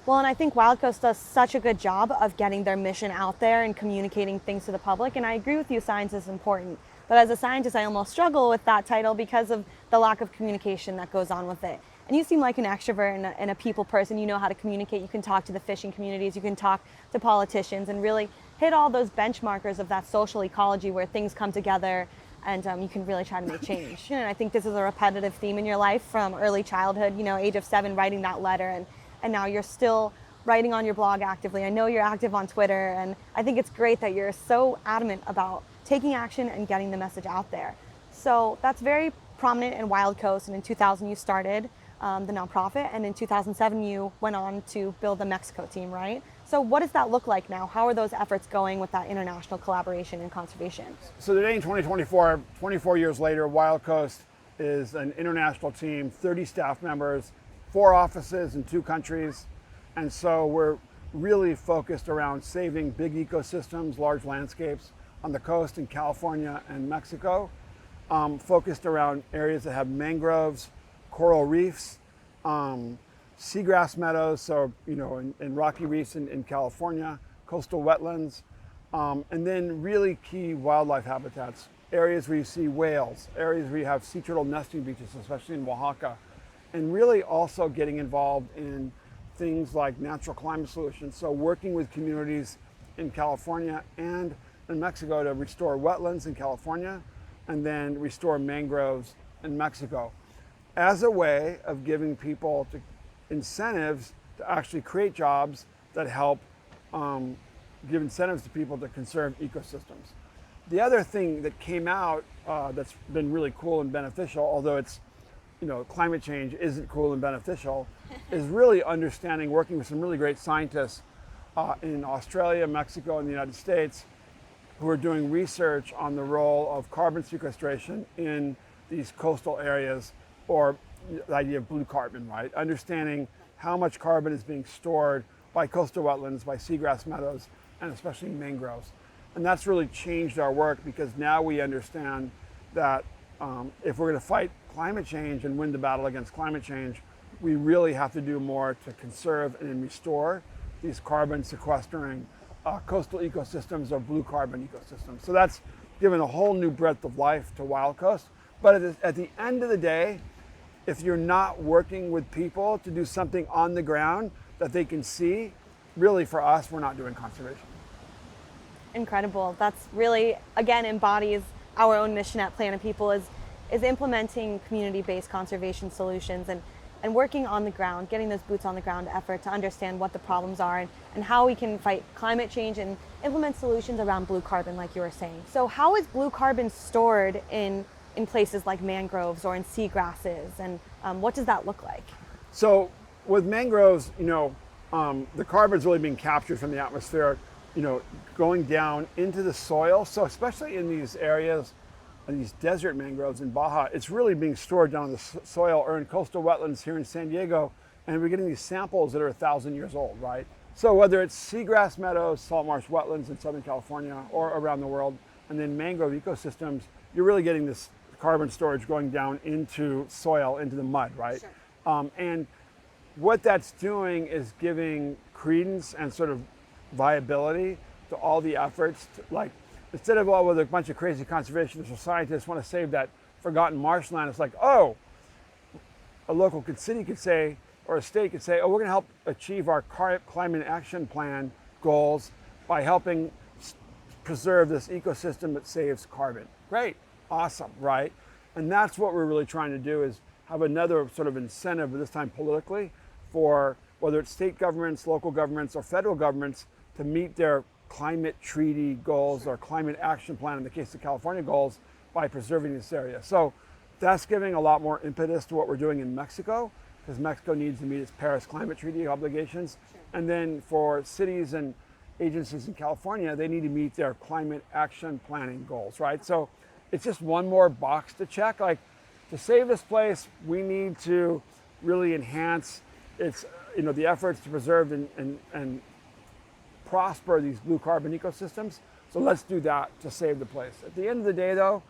Well, and I think Wild Coast does such a good job of getting their mission out there and communicating things to the public. And I agree with you, science is important. But as a scientist, I almost struggle with that title because of the lack of communication that goes on with it. And you seem like an extrovert and a people person. You know how to communicate. You can talk to the fishing communities. You can talk to politicians and really hit all those benchmarkers of that social ecology where things come together and you can really try to make change. And I think this is a repetitive theme in your life from early childhood, age of 7, writing that letter. And now you're still writing on your blog actively. I know you're active on Twitter, and I think it's great that you're so adamant about taking action and getting the message out there. So that's very prominent in Wild Coast, and in 2000 you started the nonprofit, and in 2007 you went on to build the Mexico team, right? So what does that look like now? How are those efforts going with that international collaboration and conservation? So today in 2024, 24 years later, Wild Coast is an international team, 30 staff members, 4 offices in 2 countries. And so we're really focused around saving big ecosystems, large landscapes on the coast in California and Mexico, focused around areas that have mangroves, coral reefs, seagrass meadows, so, in rocky reefs in California, coastal wetlands, and then really key wildlife habitats, areas where you see whales, areas where you have sea turtle nesting beaches, especially in Oaxaca, and really also getting involved in things like natural climate solutions. So working with communities in California and in Mexico to restore wetlands in California and then restore mangroves in Mexico as a way of giving people incentives to actually create jobs that help give incentives to people to conserve ecosystems. The other thing that came out that's been really cool and beneficial, although it's climate change isn't cool and beneficial, is really understanding, working with some really great scientists in Australia, Mexico, and the United States who are doing research on the role of carbon sequestration in these coastal areas, or the idea of blue carbon, right? Understanding how much carbon is being stored by coastal wetlands, by seagrass meadows, and especially mangroves. And that's really changed our work because now we understand that if we're going to fight climate change and win the battle against climate change, we really have to do more to conserve and restore these carbon sequestering coastal ecosystems or blue carbon ecosystems. So that's given a whole new breadth of life to Wild Coast. But at the end of the day, if you're not working with people to do something on the ground that they can see, really for us, we're not doing conservation. Incredible. That's really, again, embodies our own mission at Planet People is implementing community-based conservation solutions and working on the ground, getting those boots on the ground effort to understand what the problems are and how we can fight climate change and implement solutions around blue carbon, like you were saying. So how is blue carbon stored in places like mangroves or in seagrasses, and what does that look like? So with mangroves, the carbon's really being captured from the atmosphere, going down into the soil. So especially in these areas, in these desert mangroves in Baja, it's really being stored down in the soil or in coastal wetlands here in San Diego. And we're getting these samples that are 1,000 years old, right? So whether it's seagrass meadows, salt marsh wetlands in Southern California or around the world, and then mangrove ecosystems, you're really getting this carbon storage going down into soil, into the mud, right? Sure. And what that's doing is giving credence and sort of viability to all the efforts to, instead of with a bunch of crazy conservationists or scientists want to save that forgotten marshland, it's like, oh, a local city could say, or a state could say, oh, we're going to help achieve our climate action plan goals by helping preserve this ecosystem that saves carbon. Great, awesome, right? And that's what we're really trying to do, is have another sort of incentive, this time politically, for whether it's state governments, local governments, or federal governments to meet their climate treaty goals or climate action plan, in the case of California goals, by preserving this area. So that's giving a lot more impetus to what we're doing in Mexico, because Mexico needs to meet its Paris Climate Treaty obligations. Sure. And then for cities and agencies in California, they need to meet their climate action planning goals, right? So it's just one more box to check. Like, to save this place, we need to really enhance its, the efforts to preserve and prosper these blue carbon ecosystems. So let's do that to save the place. At the end of the day, though,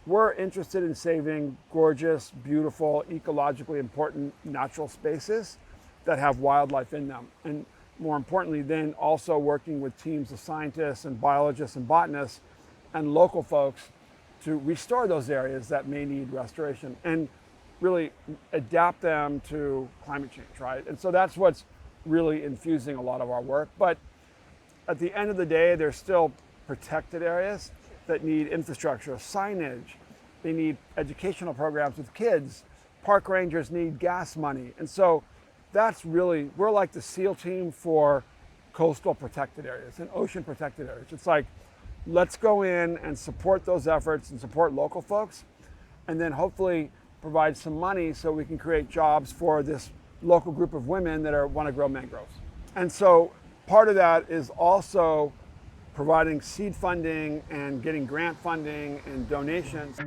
we're interested in saving gorgeous, beautiful, ecologically important natural spaces that have wildlife in them. And more importantly, then also working with teams of scientists and biologists and botanists and local folks to restore those areas that may need restoration and really adapt them to climate change, right? And so that's what's really infusing a lot of our work. But at the end of the day, there's still protected areas that need infrastructure, signage. They need educational programs with kids. Park rangers need gas money. And so that's really, we're like the SEAL team for coastal protected areas and ocean protected areas. It's like, let's go in and support those efforts and support local folks, and then hopefully provide some money so we can create jobs for this local group of women that want to grow mangroves. And so part of that is also providing seed funding and getting grant funding and donations.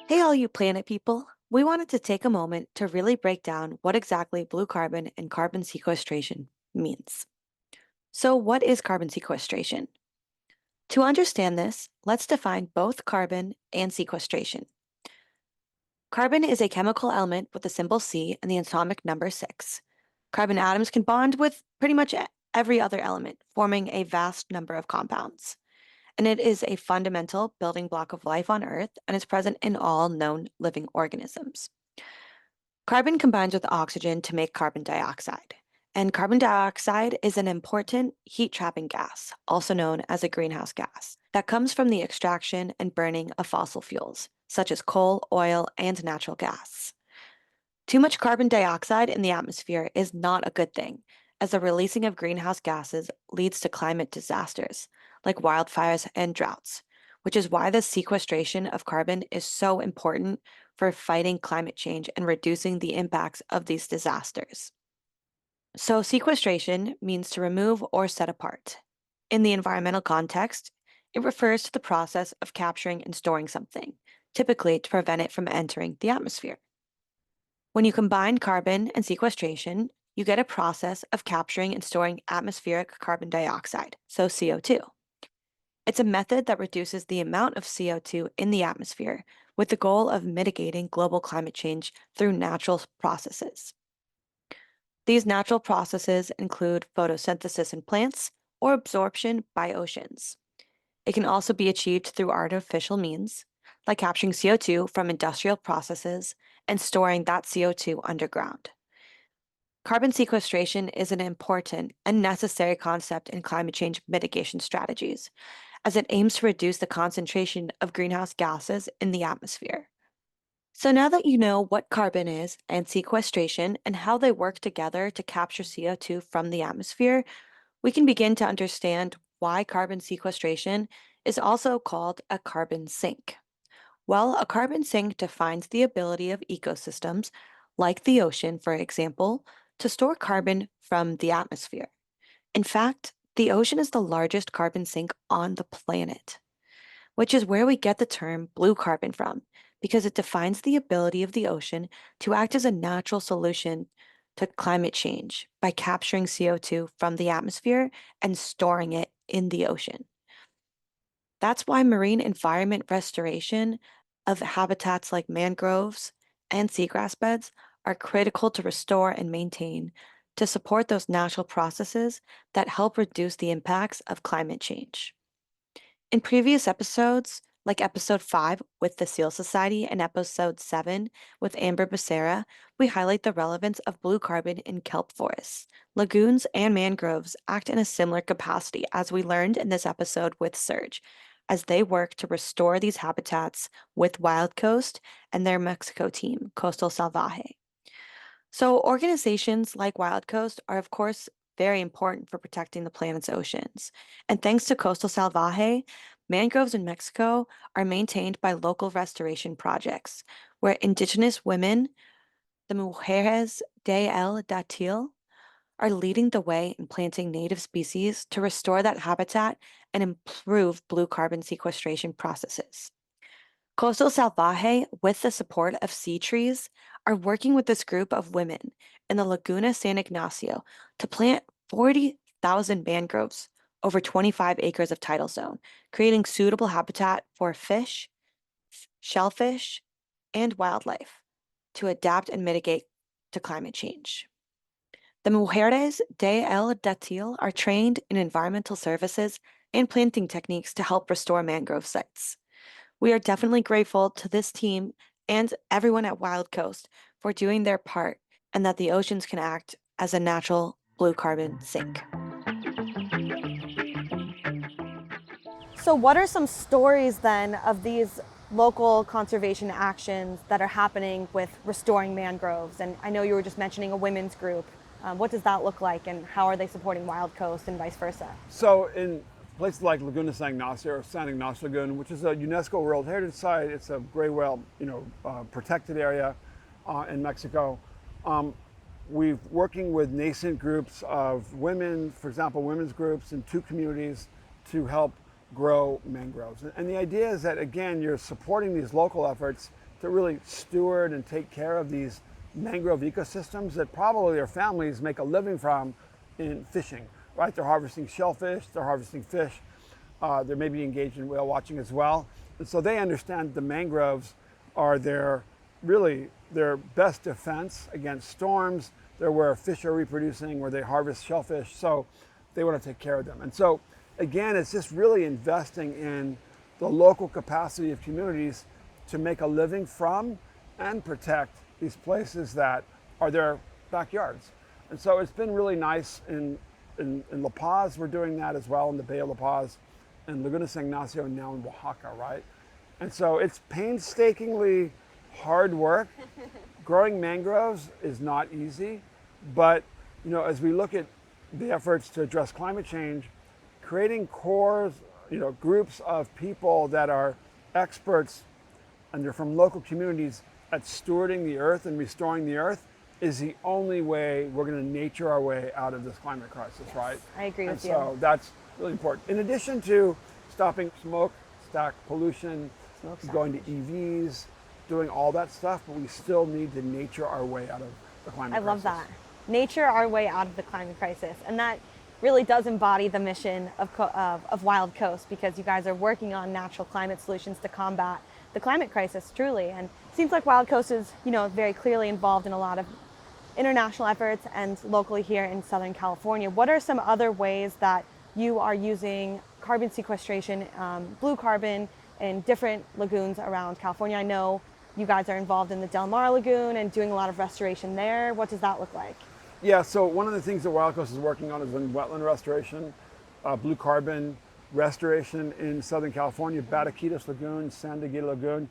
Hey, all you planet people. We wanted to take a moment to really break down what exactly blue carbon and carbon sequestration means. So what is carbon sequestration? To understand this, let's define both carbon and sequestration. Carbon is a chemical element with the symbol C and the atomic number 6. Carbon atoms can bond with pretty much every other element, forming a vast number of compounds. And it is a fundamental building block of life on Earth and is present in all known living organisms. Carbon combines with oxygen to make carbon dioxide. And carbon dioxide is an important heat-trapping gas, also known as a greenhouse gas, that comes from the extraction and burning of fossil fuels, such as coal, oil, and natural gas. Too much carbon dioxide in the atmosphere is not a good thing, as the releasing of greenhouse gases leads to climate disasters, like wildfires and droughts, which is why the sequestration of carbon is so important for fighting climate change and reducing the impacts of these disasters. So sequestration means to remove or set apart. In the environmental context, it refers to the process of capturing and storing something, typically to prevent it from entering the atmosphere. When you combine carbon and sequestration, you get a process of capturing and storing atmospheric carbon dioxide, so CO2. It's a method that reduces the amount of CO2 in the atmosphere with the goal of mitigating global climate change through natural processes. These natural processes include photosynthesis in plants or absorption by oceans. It can also be achieved through artificial means, like capturing CO2 from industrial processes and storing that CO2 underground. Carbon sequestration is an important and necessary concept in climate change mitigation strategies, as it aims to reduce the concentration of greenhouse gases in the atmosphere. So now that you know what carbon is and sequestration and how they work together to capture CO2 from the atmosphere, we can begin to understand why carbon sequestration is also called a carbon sink. Well, a carbon sink defines the ability of ecosystems, like the ocean, for example, to store carbon from the atmosphere. In fact, the ocean is the largest carbon sink on the planet, which is where we get the term blue carbon from, because it defines the ability of the ocean to act as a natural solution to climate change by capturing CO2 from the atmosphere and storing it in the ocean. That's why marine environment restoration of habitats like mangroves and seagrass beds are critical to restore and maintain to support those natural processes that help reduce the impacts of climate change. In previous episodes, like episode 5 with the Seal Society and episode 7 with Amber Becerra, we highlight the relevance of blue carbon in kelp forests. Lagoons and mangroves act in a similar capacity, as we learned in this episode with Serge, as they work to restore these habitats with WILDCOAST and their Mexico team, COASTASALVAJE. So organizations like WILDCOAST are, of course, very important for protecting the planet's oceans. And thanks to Coastal Salvaje, mangroves in Mexico are maintained by local restoration projects, where indigenous women, the Mujeres de El Datil, are leading the way in planting native species to restore that habitat and improve blue carbon sequestration processes. Coastal Salvaje, with the support of Sea Trees, are working with this group of women in the Laguna San Ignacio to plant 40,000 mangroves over 25 acres of tidal zone, creating suitable habitat for fish, shellfish, and wildlife to adapt and mitigate to climate change. The Mujeres de El Datil are trained in environmental services and planting techniques to help restore mangrove sites. We are definitely grateful to this team and everyone at Wild Coast for doing their part and that the oceans can act as a natural blue carbon sink. So what are some stories then of these local conservation actions that are happening with restoring mangroves? And I know you were just mentioning a women's group. What does that look like, and how are they supporting Wild Coast and vice versa? So in places like Laguna San Ignacio or San Ignacio Lagoon, which is a UNESCO World Heritage Site, it's a gray whale, protected area in Mexico. We're working with nascent groups of women, for example, women's groups in 2 communities to help grow mangroves. And the idea is that, again, you're supporting these local efforts to really steward and take care of these mangrove ecosystems that probably their families make a living from in fishing, right? They're harvesting shellfish, they're harvesting fish, they may be engaged in whale watching as well. And so they understand the mangroves are their best defense against storms. They're where fish are reproducing, where they harvest shellfish, so they want to take care of them. And so again, it's just really investing in the local capacity of communities to make a living from and protect these places that are their backyards. And so it's been really nice in La Paz. We're doing that as well in the Bay of La Paz, and Laguna San Ignacio, and now in Oaxaca, right? And so it's painstakingly hard work. Growing mangroves is not easy, but as we look at the efforts to address climate change, creating cores, groups of people that are experts and they're from local communities at stewarding the earth and restoring the earth is the only way we're going to nature our way out of this climate crisis, right? I agree with you. So that's really important. In addition to stopping smokestack pollution, going to EVs, doing all that stuff, but we still need to nature our way out of the climate crisis. I love that. Nature our way out of the climate crisis. And that really does embody the mission of Wild Coast, because you guys are working on natural climate solutions to combat the climate crisis, truly. And it seems like Wild Coast is, very clearly involved in a lot of international efforts and locally here in Southern California. What are some other ways that you are using carbon sequestration, blue carbon, in different lagoons around California? I know you guys are involved in the Del Mar Lagoon and doing a lot of restoration there. What does that look like? Yeah, so one of the things that Wild Coast is working on is in wetland restoration, blue carbon restoration in Southern California, Bataquitos Lagoon, San Diego Lagoon,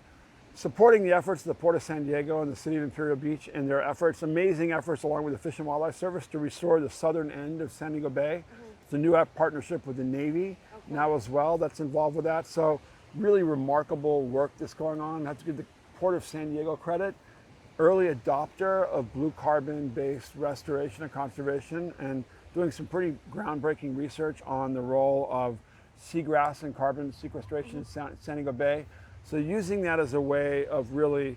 supporting the efforts of the Port of San Diego and the City of Imperial Beach and their efforts, amazing efforts along with the Fish and Wildlife Service to restore the southern end of San Diego Bay. It's a new partnership with the Navy now as well that's involved with that. So really remarkable work that's going on. I have to give the Port of San Diego credit. Early adopter of blue carbon based restoration and conservation, and doing some pretty groundbreaking research on the role of seagrass and carbon sequestration in San Diego Bay. So using that as a way of really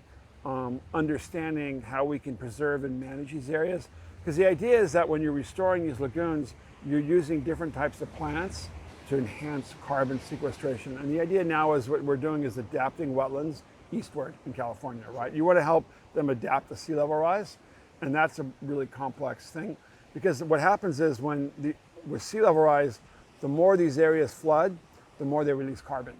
understanding how we can preserve and manage these areas. Because the idea is that when you're restoring these lagoons, you're using different types of plants to enhance carbon sequestration. And the idea now is what we're doing is adapting wetlands eastward in California, right? You want to help them adapt to sea level rise, and that's a really complex thing, because what happens is with sea level rise, the more these areas flood, the more they release carbon.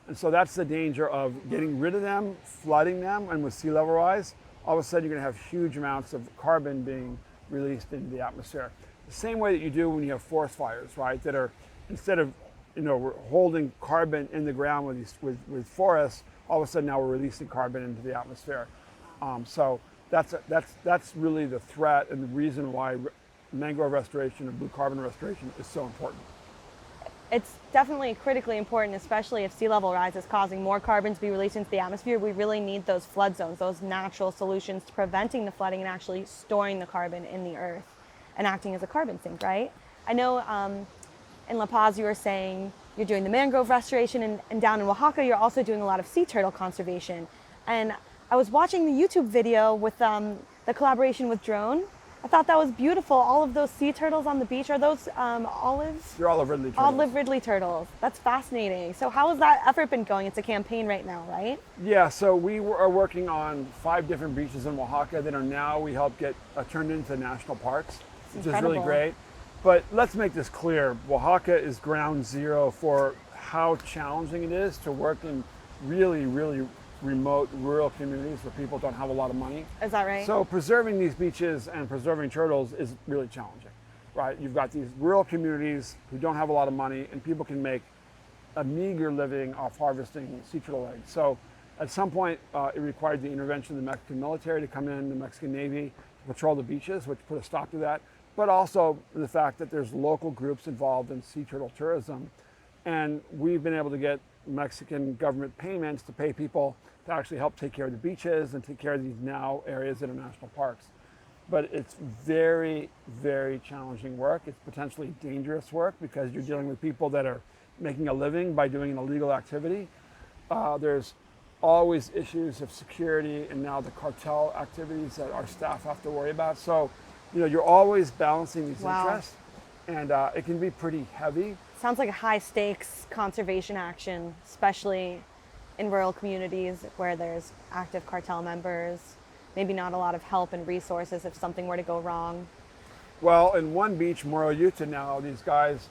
And so that's the danger of getting rid of them, flooding them, and with sea level rise, all of a sudden you're going to have huge amounts of carbon being released into the atmosphere. The same way that you do when you have forest fires, right? That are, instead of we're holding carbon in the ground with forests, all of a sudden now we're releasing carbon into the atmosphere. So that's really the threat and the reason why mangrove restoration and blue carbon restoration is so important. It's definitely critically important, especially if sea level rise is causing more carbon to be released into the atmosphere. We really need those flood zones, those natural solutions to preventing the flooding and actually storing the carbon in the earth and acting as a carbon sink, right? I know in La Paz you were saying you're doing the mangrove restoration, and down in Oaxaca you're also doing a lot of sea turtle conservation. And I was watching the YouTube video with the collaboration with Drone. I thought that was beautiful. All of those sea turtles on the beach, are those olives? They're olive ridley turtles. Olive ridley turtles. That's fascinating. So how has that effort been going? It's a campaign right now, right? Yeah, so we are working on 5 different beaches in Oaxaca that are now, we help get turned into national parks, which is really great. But let's make this clear. Oaxaca is ground zero for how challenging it is to work in really, really remote rural communities where people don't have a lot of money. Is that right? So preserving these beaches and preserving turtles is really challenging, right? You've got these rural communities who don't have a lot of money, and people can make a meager living off harvesting sea turtle eggs. So at some point, it required the intervention of the Mexican military to come in, the Mexican Navy, to patrol the beaches, which put a stop to that. But also the fact that there's local groups involved in sea turtle tourism. And we've been able to get Mexican government payments to pay people to actually help take care of the beaches and take care of these now areas that are national parks. But it's very, very challenging work. It's potentially dangerous work because you're dealing with people that are making a living by doing an illegal activity. There's always issues of security and now the cartel activities that our staff have to worry about. So, you're always balancing these interests, and it can be pretty heavy. Sounds like a high stakes conservation action, especially in rural communities where there's active cartel members, maybe not a lot of help and resources if something were to go wrong. Well, in one beach, Morro Utah now, these guys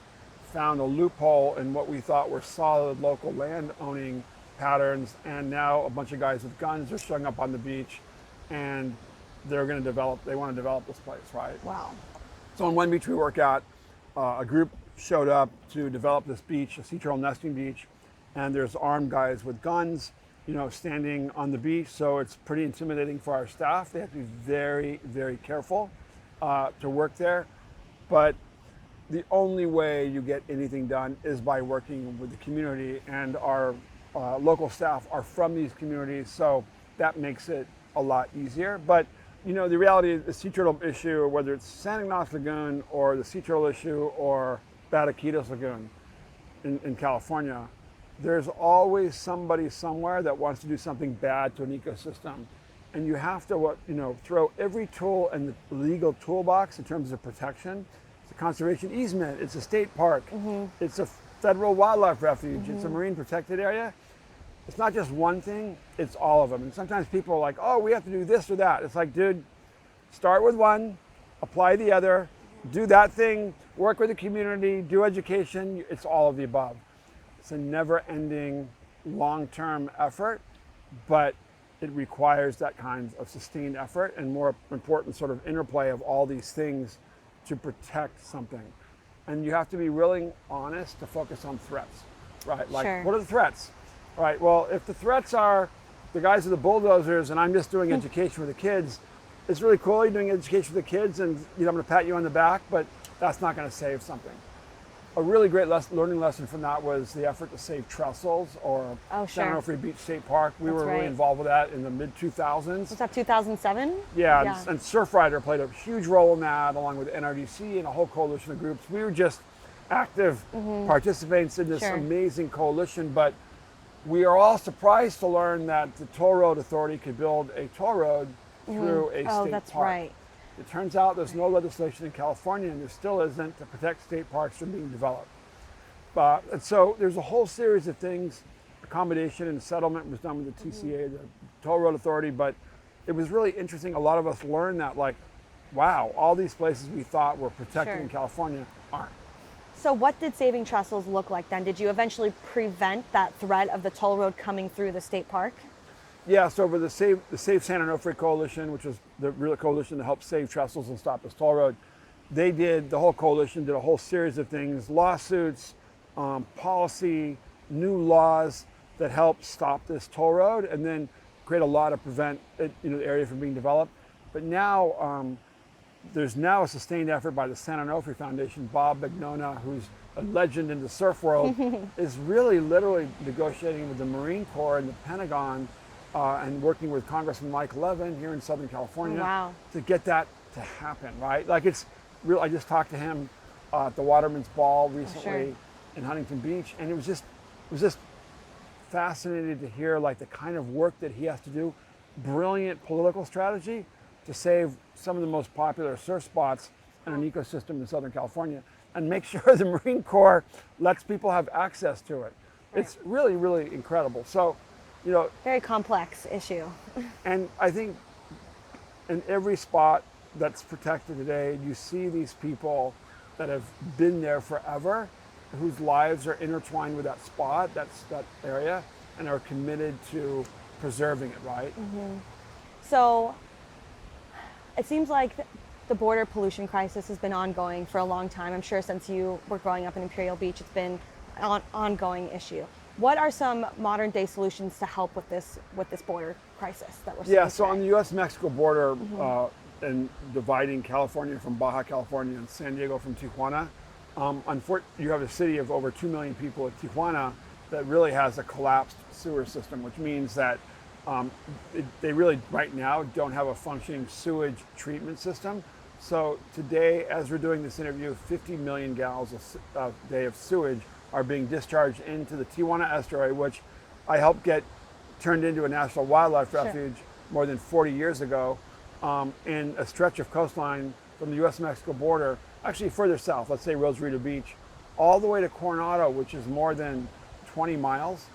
found a loophole in what we thought were solid local land owning patterns, and now a bunch of guys with guns are showing up on the beach, and they want to develop this place, right? Wow. So on one beach we work at, a group showed up to develop this beach, a sea turtle nesting beach, and there's armed guys with guns, standing on the beach. So it's pretty intimidating for our staff. They have to be very, very careful to work there. But the only way you get anything done is by working with the community, and our local staff are from these communities, so that makes it a lot easier. But the reality is the sea turtle issue, whether it's San Ignacio Lagoon or the sea turtle issue or Bataquitos Lagoon in California, there's always somebody somewhere that wants to do something bad to an ecosystem. And you have to throw every tool in the legal toolbox in terms of protection to conservation easement, it's a state park, it's a federal wildlife refuge, it's a marine protected area. It's not just one thing, it's all of them. And sometimes people are like, oh, we have to do this or that. It's like, dude, start with one, apply the other, do that thing, work with the community, do education. It's all of the above. It's a never-ending, long-term effort, but it requires that kind of sustained effort and, more important, sort of interplay of all these things to protect something. And you have to be really honest to focus on threats, right? Like, Sure. what are the threats? All right, well, if the threats are the guys with the bulldozers and I'm just doing education with the kids, it's really cool you're doing education with the kids and I'm going to pat you on the back, but that's not going to save something. A really great learning lesson from that was the effort to save trestles, or Oh, San sure. Onofre Beach State Park. We That's were really right. involved with that in the mid-2000s. Was that 2007? Yeah, and Surfrider played a huge role in that, along with NRDC and a whole coalition of groups. We were just active participants in this Sure. amazing coalition, but we are all surprised to learn that the Toll Road Authority could build a toll road through a Oh, state that's park. right. It turns out there's no legislation in California, and there still isn't, to protect state parks from being developed. And so there's a whole series of things. Accommodation and settlement was done with the TCA, the Toll Road Authority, but it was really interesting. A lot of us learned that, like, wow, all these places we thought were protected Sure. in California aren't. So what did saving trestles look like then? Did you eventually prevent that threat of the toll road coming through the state park? Yeah, so over the Save San Onofre Coalition, which was the real coalition to help save trestles and stop this toll road, the whole coalition did a whole series of things, lawsuits, policy, new laws that help stop this toll road, and then create a law to prevent it, the area from being developed. But now there's now a sustained effort by the San Onofre Foundation. Bob Bignona, who's a legend in the surf world, is really literally negotiating with the Marine Corps and the Pentagon and working with Congressman Mike Levin here in Southern California Wow. to get that to happen, right? Like, it's real. I just talked to him at the Waterman's Ball recently sure. in Huntington Beach, and it was just fascinating to hear, like, the kind of work that he has to do. Brilliant political strategy to save some of the most popular surf spots in an ecosystem in Southern California, and make sure the Marine Corps lets people have access to it. Right. It's really, really incredible. So, Very complex issue. and I think in every spot that's protected today, you see these people that have been there forever, whose lives are intertwined with that spot, that area, and are committed to preserving it, right? So it seems like the border pollution crisis has been ongoing for a long time. I'm sure since you were growing up in Imperial Beach, it's been an ongoing issue. What are some modern day solutions to help with this border crisis that we're seeing? Yeah, so today? on the U.S.-Mexico border, and dividing California from Baja California and San Diego from Tijuana, you have a city of over 2 million people at Tijuana that really has a collapsed sewer system, which means that they really right now don't have a functioning sewage treatment system. So today, as we're doing this interview, 50 million gallons a day of sewage are being discharged into the Tijuana estuary, which I helped get turned into a national wildlife refuge more than 40 years ago, in a stretch of coastline from the U.S.-Mexico border, actually further south, let's say Rosarito Beach, all the way to Coronado, which is more than 20 miles,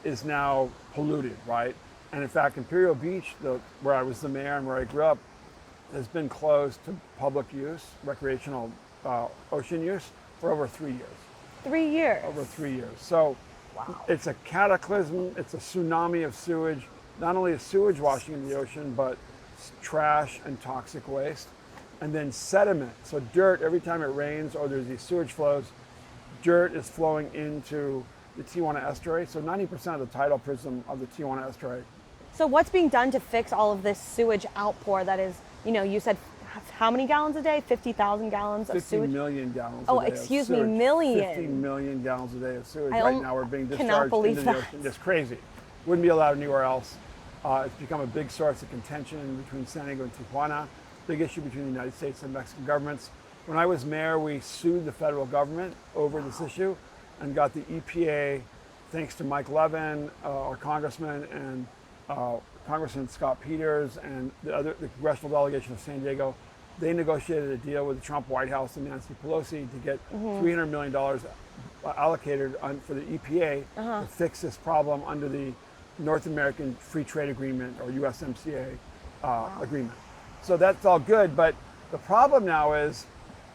is now polluted, right? And in fact, Imperial Beach, where I was the mayor and where I grew up, has been closed to public use, recreational ocean use, for over 3 years. 3 years. Over 3 years. So Wow. it's a cataclysm, it's a tsunami of sewage. Not only is sewage washing in the ocean, but trash and toxic waste. And then sediment, so dirt, every time it rains or there's these sewage flows, dirt is flowing into the Tijuana estuary. So 90% of the tidal prism of the Tijuana estuary. So what's being done to fix all of this sewage outpour that is, you said how many gallons a day? 50,000 gallons of 50 sewage? million gallons Oh, a day excuse of me, sewage. million. 50 million gallons a day of sewage I right now are being cannot discharged believe into the that. ocean. It's crazy. Wouldn't be allowed anywhere else. It's become a big source of contention between San Diego and Tijuana, big issue between the United States and Mexican governments. When I was mayor, we sued the federal government over this issue and got the EPA, thanks to Mike Levin, our congressman, and Congressman Scott Peters, and the congressional delegation of San Diego, they negotiated a deal with the Trump White House and Nancy Pelosi to get $300 million allocated for the EPA to fix this problem under the North American Free Trade Agreement, or USMCA agreement. So that's all good, but the problem now is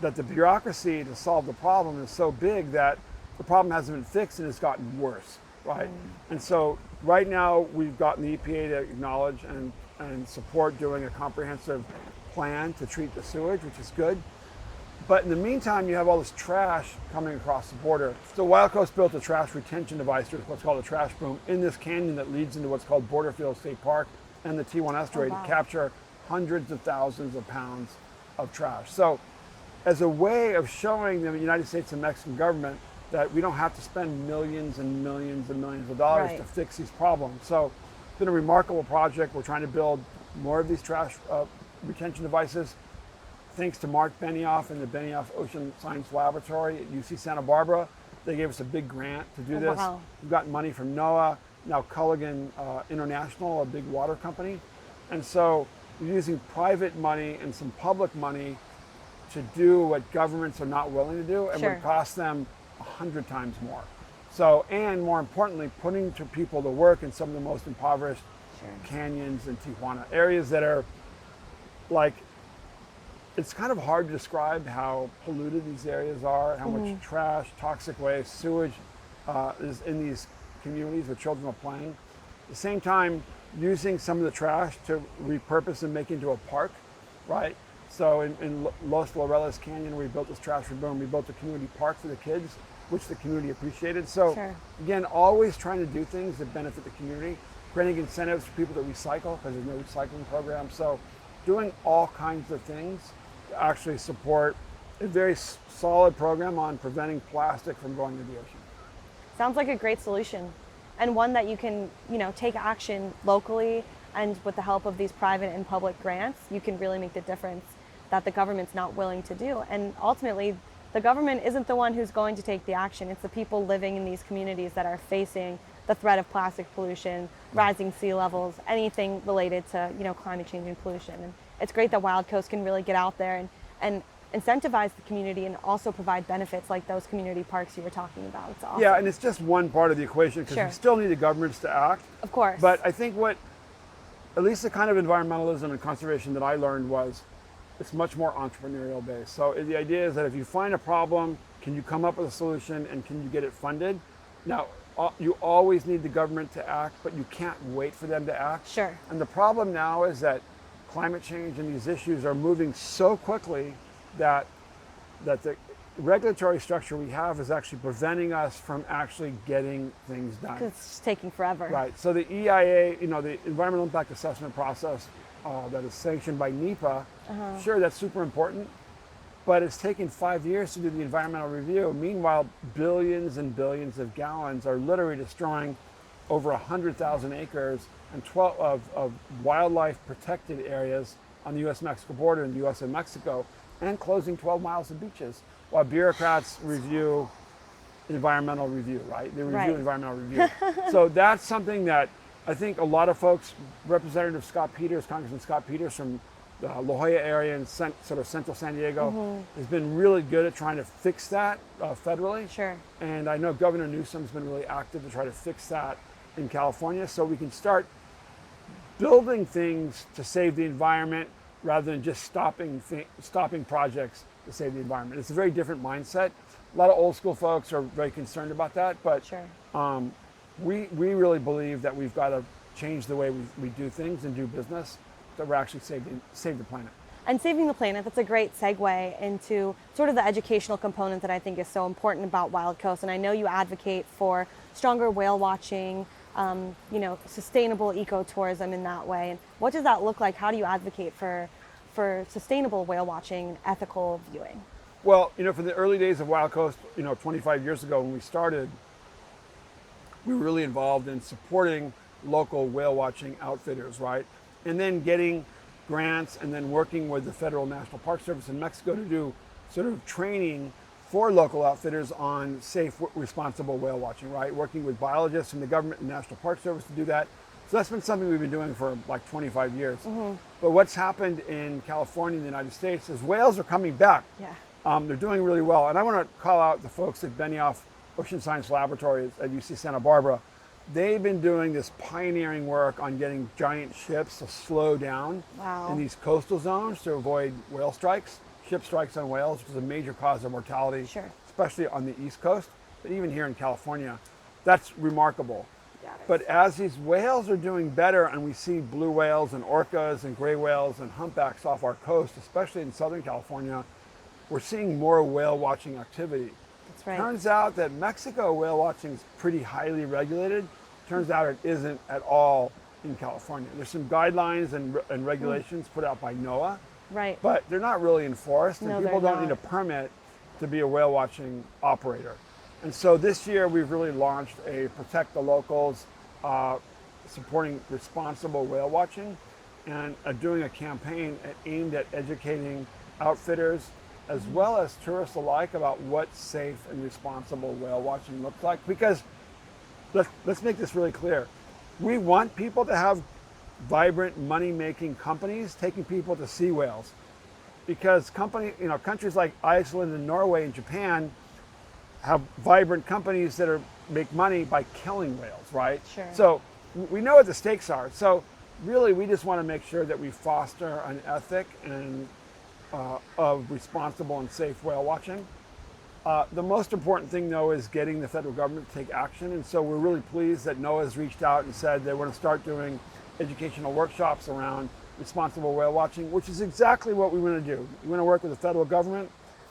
that the bureaucracy to solve the problem is so big that the problem hasn't been fixed and it's gotten worse, right? And so right now we've gotten the EPA to acknowledge and support doing a comprehensive plan to treat the sewage, which is good. But in the meantime, you have all this trash coming across the border. So Wild Coast built a trash retention device, or what's called a trash boom, in this canyon that leads into what's called Borderfield State Park and the T1 estuary to capture hundreds of thousands of pounds of trash. So as a way of showing the United States and Mexican government that we don't have to spend millions and millions and millions of dollars to fix these problems. So it's been a remarkable project. We're trying to build more of these trash retention devices. Thanks to Mark Benioff and the Benioff Ocean Science Laboratory at UC Santa Barbara. They gave us a big grant to do this. Wow. We've gotten money from NOAA, now Culligan International, a big water company. And so we're using private money and some public money to do what governments are not willing to do, and would cost them 100 times more. So, and more importantly, putting to people to work in some of the most impoverished canyons in Tijuana, areas that are like, it's kind of hard to describe how polluted these areas are, how much trash, toxic waste, sewage is in these communities where children are playing. At the same time, using some of the trash to repurpose and make into a park, right? So in Los Laureles Canyon, we built this trash boom. We built a community park for the kids, which the community appreciated. So again, always trying to do things that benefit the community, creating incentives for people to recycle because there's no recycling program. So doing all kinds of things to actually support a very solid program on preventing plastic from going into the ocean. Sounds like a great solution, and one that you can, take action locally, and with the help of these private and public grants, you can really make the difference that the government's not willing to do. And ultimately, the government isn't the one who's going to take the action. It's the people living in these communities that are facing the threat of plastic pollution, rising sea levels, anything related to, climate change and pollution. And it's great that Wild Coast can really get out there and incentivize the community and also provide benefits like those community parks you were talking about. It's awesome. Yeah, and it's just one part of the equation because we still need the governments to act. Of course. But I think at least the kind of environmentalism and conservation that I learned was it's much more entrepreneurial based. So the idea is that if you find a problem, can you come up with a solution and can you get it funded? Now, you always need the government to act, but you can't wait for them to act. Sure. And the problem now is that climate change and these issues are moving so quickly that the regulatory structure we have is actually preventing us from actually getting things done. Because it's just taking forever. Right. So the EIA, the Environmental Impact Assessment process that is sanctioned by NEPA, sure, that's super important, but it's taken 5 years to do the environmental review. Meanwhile, billions and billions of gallons are literally destroying over 100,000 acres and 12 of wildlife protected areas on the U.S.-Mexico border in the U.S. and Mexico, and closing 12 miles of beaches, while bureaucrats review environmental review, right? They review environmental review. So that's something that I think a lot of folks, Representative Scott Peters, Congressman Scott Peters from the La Jolla area and sort of central San Diego, has been really good at trying to fix that federally. Sure. And I know Governor Newsom's been really active to try to fix that in California, so we can start building things to save the environment rather than just stopping projects to save the environment. It's a very different mindset. A lot of old school folks are very concerned about that, but we really believe that we've got to change the way we do things and do business that we're actually save the planet. And saving the planet, that's a great segue into sort of the educational component that I think is so important about Wild Coast. And I know you advocate for stronger whale watching, sustainable ecotourism in that way. And what does that look like? How do you advocate for sustainable whale watching and ethical viewing? Well, for the early days of Wild Coast, 25 years ago when we started, we were really involved in supporting local whale watching outfitters, right? And then getting grants and then working with the Federal National Park Service in Mexico to do sort of training for local outfitters on safe, responsible whale watching, right? Working with biologists from the government and National Park Service to do that. So that's been something we've been doing for like 25 years. But what's happened in California and the United States is whales are coming back. Yeah. They're doing really well. And I want to call out the folks at Benioff Ocean Science Laboratory at UC Santa Barbara. They've been doing this pioneering work on getting giant ships to slow down in these coastal zones to avoid whale strikes, ship strikes on whales, which is a major cause of mortality, especially on the East Coast, but even here in California. That's remarkable. But as these whales are doing better and we see blue whales and orcas and gray whales and humpbacks off our coast, especially in Southern California, we're seeing more whale watching activity. That's right. Turns out that Mexico whale watching is pretty highly regulated. Turns out it isn't at all in California. There's some guidelines and regulations put out by NOAA, but they're not really enforced, and people don't need a permit to be a whale watching operator. And so this year we've really launched a Protect the Locals, supporting responsible whale watching, and doing a campaign aimed at educating outfitters as well as tourists alike about what safe and responsible whale watching looks like. Because let's make this really clear. We want people to have vibrant money-making companies taking people to see whales. Because countries like Iceland and Norway and Japan have vibrant companies that make money by killing whales, right? Sure. So we know what the stakes are. So really we just want to make sure that we foster an ethic and of responsible and safe whale watching. The most important thing, though, is getting the federal government to take action. And so we're really pleased that NOAA has reached out and said they want to start doing educational workshops around responsible whale watching, which is exactly what we want to do. We want to work with the federal government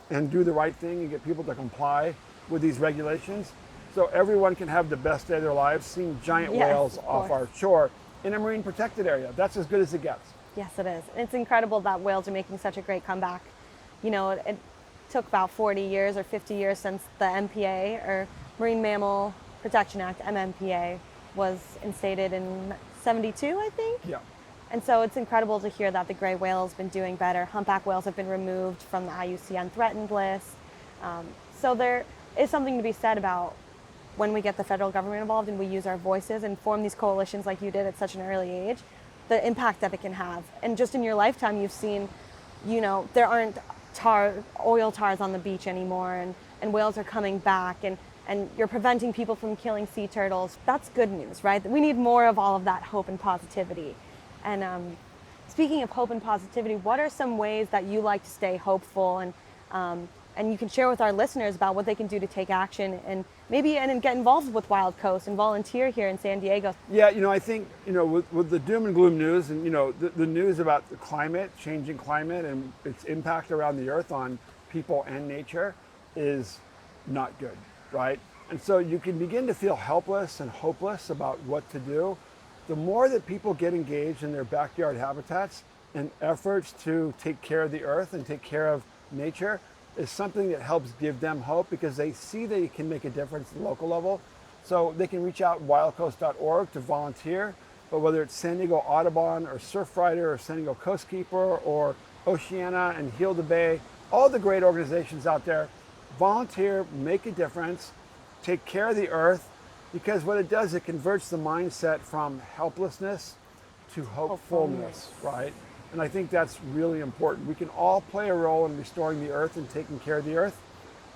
and do the right thing and get people to comply with these regulations so everyone can have the best day of their lives seeing giant whales off our shore in a marine protected area. That's as good as it gets. Yes, it is. It's incredible that whales are making such a great comeback. You know, it took about 40 years or 50 years since the MPA, or Marine Mammal Protection Act, MMPA, was instated in 72, I think? Yeah. And so it's incredible to hear that the gray whale has been doing better. Humpback whales have been removed from the IUCN threatened list. So there is something to be said about when we get the federal government involved and we use our voices and form these coalitions like you did at such an early age, the impact that it can have. And just in your lifetime, you've seen, there aren't oil tars on the beach anymore, and whales are coming back, and you're preventing people from killing sea turtles. That's good news, right? We need more of all of that hope and positivity. And speaking of hope and positivity, what are some ways that you like to stay hopeful, and you can share with our listeners about what they can do to take action and maybe get involved with Wild Coast and volunteer here in San Diego? Yeah, I think, with the doom and gloom news and, the news about the changing climate and its impact around the earth on people and nature is not good, right? And so you can begin to feel helpless and hopeless about what to do. The more that people get engaged in their backyard habitats and efforts to take care of the earth and take care of nature is something that helps give them hope, because they see they can make a difference at the local level. So they can reach out wildcoast.org to volunteer, but whether it's San Diego Audubon or Surfrider or San Diego Coastkeeper or Oceana and Heal the Bay, all the great organizations out there, volunteer, make a difference, take care of the earth, because what it does, it converts the mindset from helplessness to hopefulness, right? And I think that's really important. We can all play a role in restoring the earth and taking care of the earth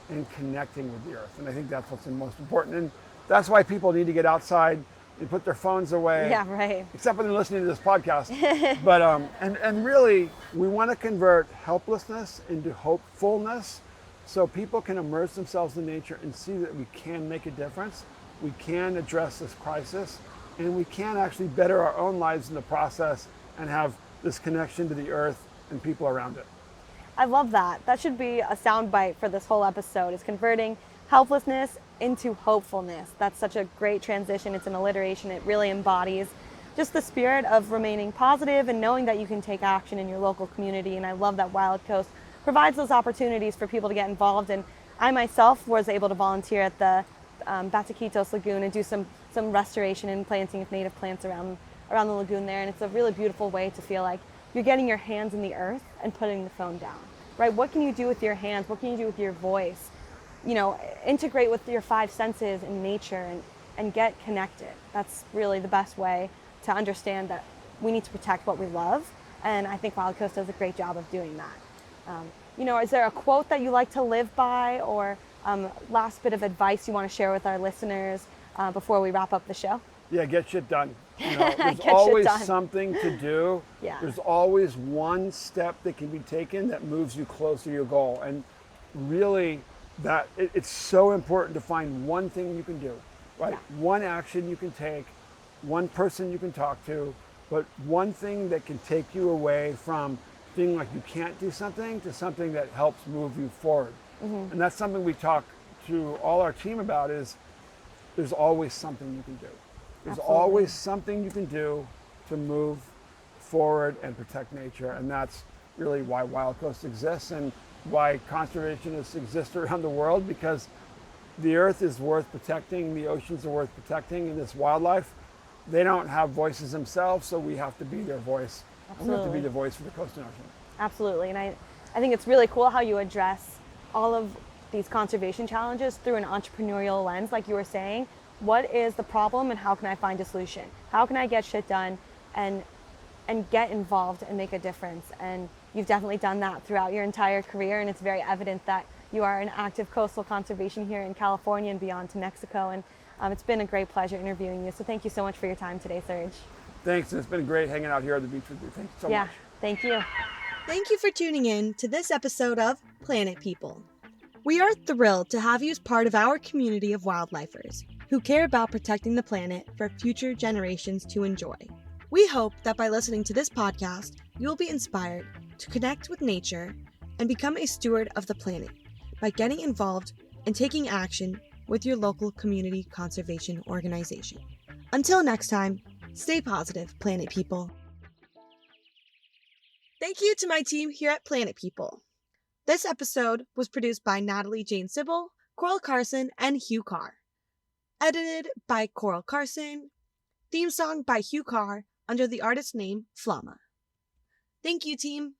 and connecting with the earth. And I think that's what's the most important. And that's why people need to get outside and put their phones away. Yeah, right. Except when they're listening to this podcast. But and really, we want to convert helplessness into hopefulness, so people can immerse themselves in nature and see that we can make a difference. We can address this crisis, and we can actually better our own lives in the process and have this connection to the earth and people around it. I love that. That should be a soundbite for this whole episode, is converting helplessness into hopefulness. That's such a great transition. It's an alliteration. It really embodies just the spirit of remaining positive and knowing that you can take action in your local community. And I love that Wild Coast provides those opportunities for people to get involved. And I myself was able to volunteer at the Bataquitos Lagoon and do some restoration and planting of native plants around the lagoon there. And it's a really beautiful way to feel like you're getting your hands in the earth and putting the phone down, right? What can you do with your hands? What can you do with your voice? Integrate with your five senses in nature and get connected. That's really the best way to understand that we need to protect what we love. And I think Wild Coast does a great job of doing that. Is there a quote that you like to live by, or last bit of advice you want to share with our listeners before we wrap up the show? Yeah, get shit done. There's Get always shit done. something to do. Yeah. There's always one step that can be taken that moves you closer to your goal. And really, it's so important to find one thing you can do, right? Yeah. One action you can take, one person you can talk to, but one thing that can take you away from feeling like you can't do something to something that helps move you forward. Mm-hmm. And that's something we talk to all our team about, is there's always something you can do. There's Absolutely. always something you can do to move forward and protect nature. And that's really why Wild Coast exists and why conservationists exist around the world, because the earth is worth protecting, the oceans are worth protecting, and this wildlife, they don't have voices themselves, so we have to be their voice. Absolutely. We have to be the voice for the coast and ocean. Absolutely. And I think it's really cool how you address all of these conservation challenges through an entrepreneurial lens, like you were saying. What is the problem and how can I find a solution? How can I get shit done and get involved and make a difference? And you've definitely done that throughout your entire career, and it's very evident that you are an active coastal conservation here in California and beyond to Mexico. And it's been a great pleasure interviewing you. So thank you so much for your time today, Serge. Thanks, and it's been great hanging out here at the beach with you. Thank you so much. Yeah, thank you. Thank you for tuning in to this episode of Planet People. We are thrilled to have you as part of our community of wildlifers who care about protecting the planet for future generations to enjoy. We hope that by listening to this podcast, you will be inspired to connect with nature and become a steward of the planet by getting involved and taking action with your local community conservation organization. Until next time, stay positive, Planet People. Thank you to my team here at Planet People. This episode was produced by Natalie Jane Sybil, Coral Carson, and Hugh Carr. Edited by Coral Carson. Theme song by Hugh Carr under the artist name Flama. Thank you, team.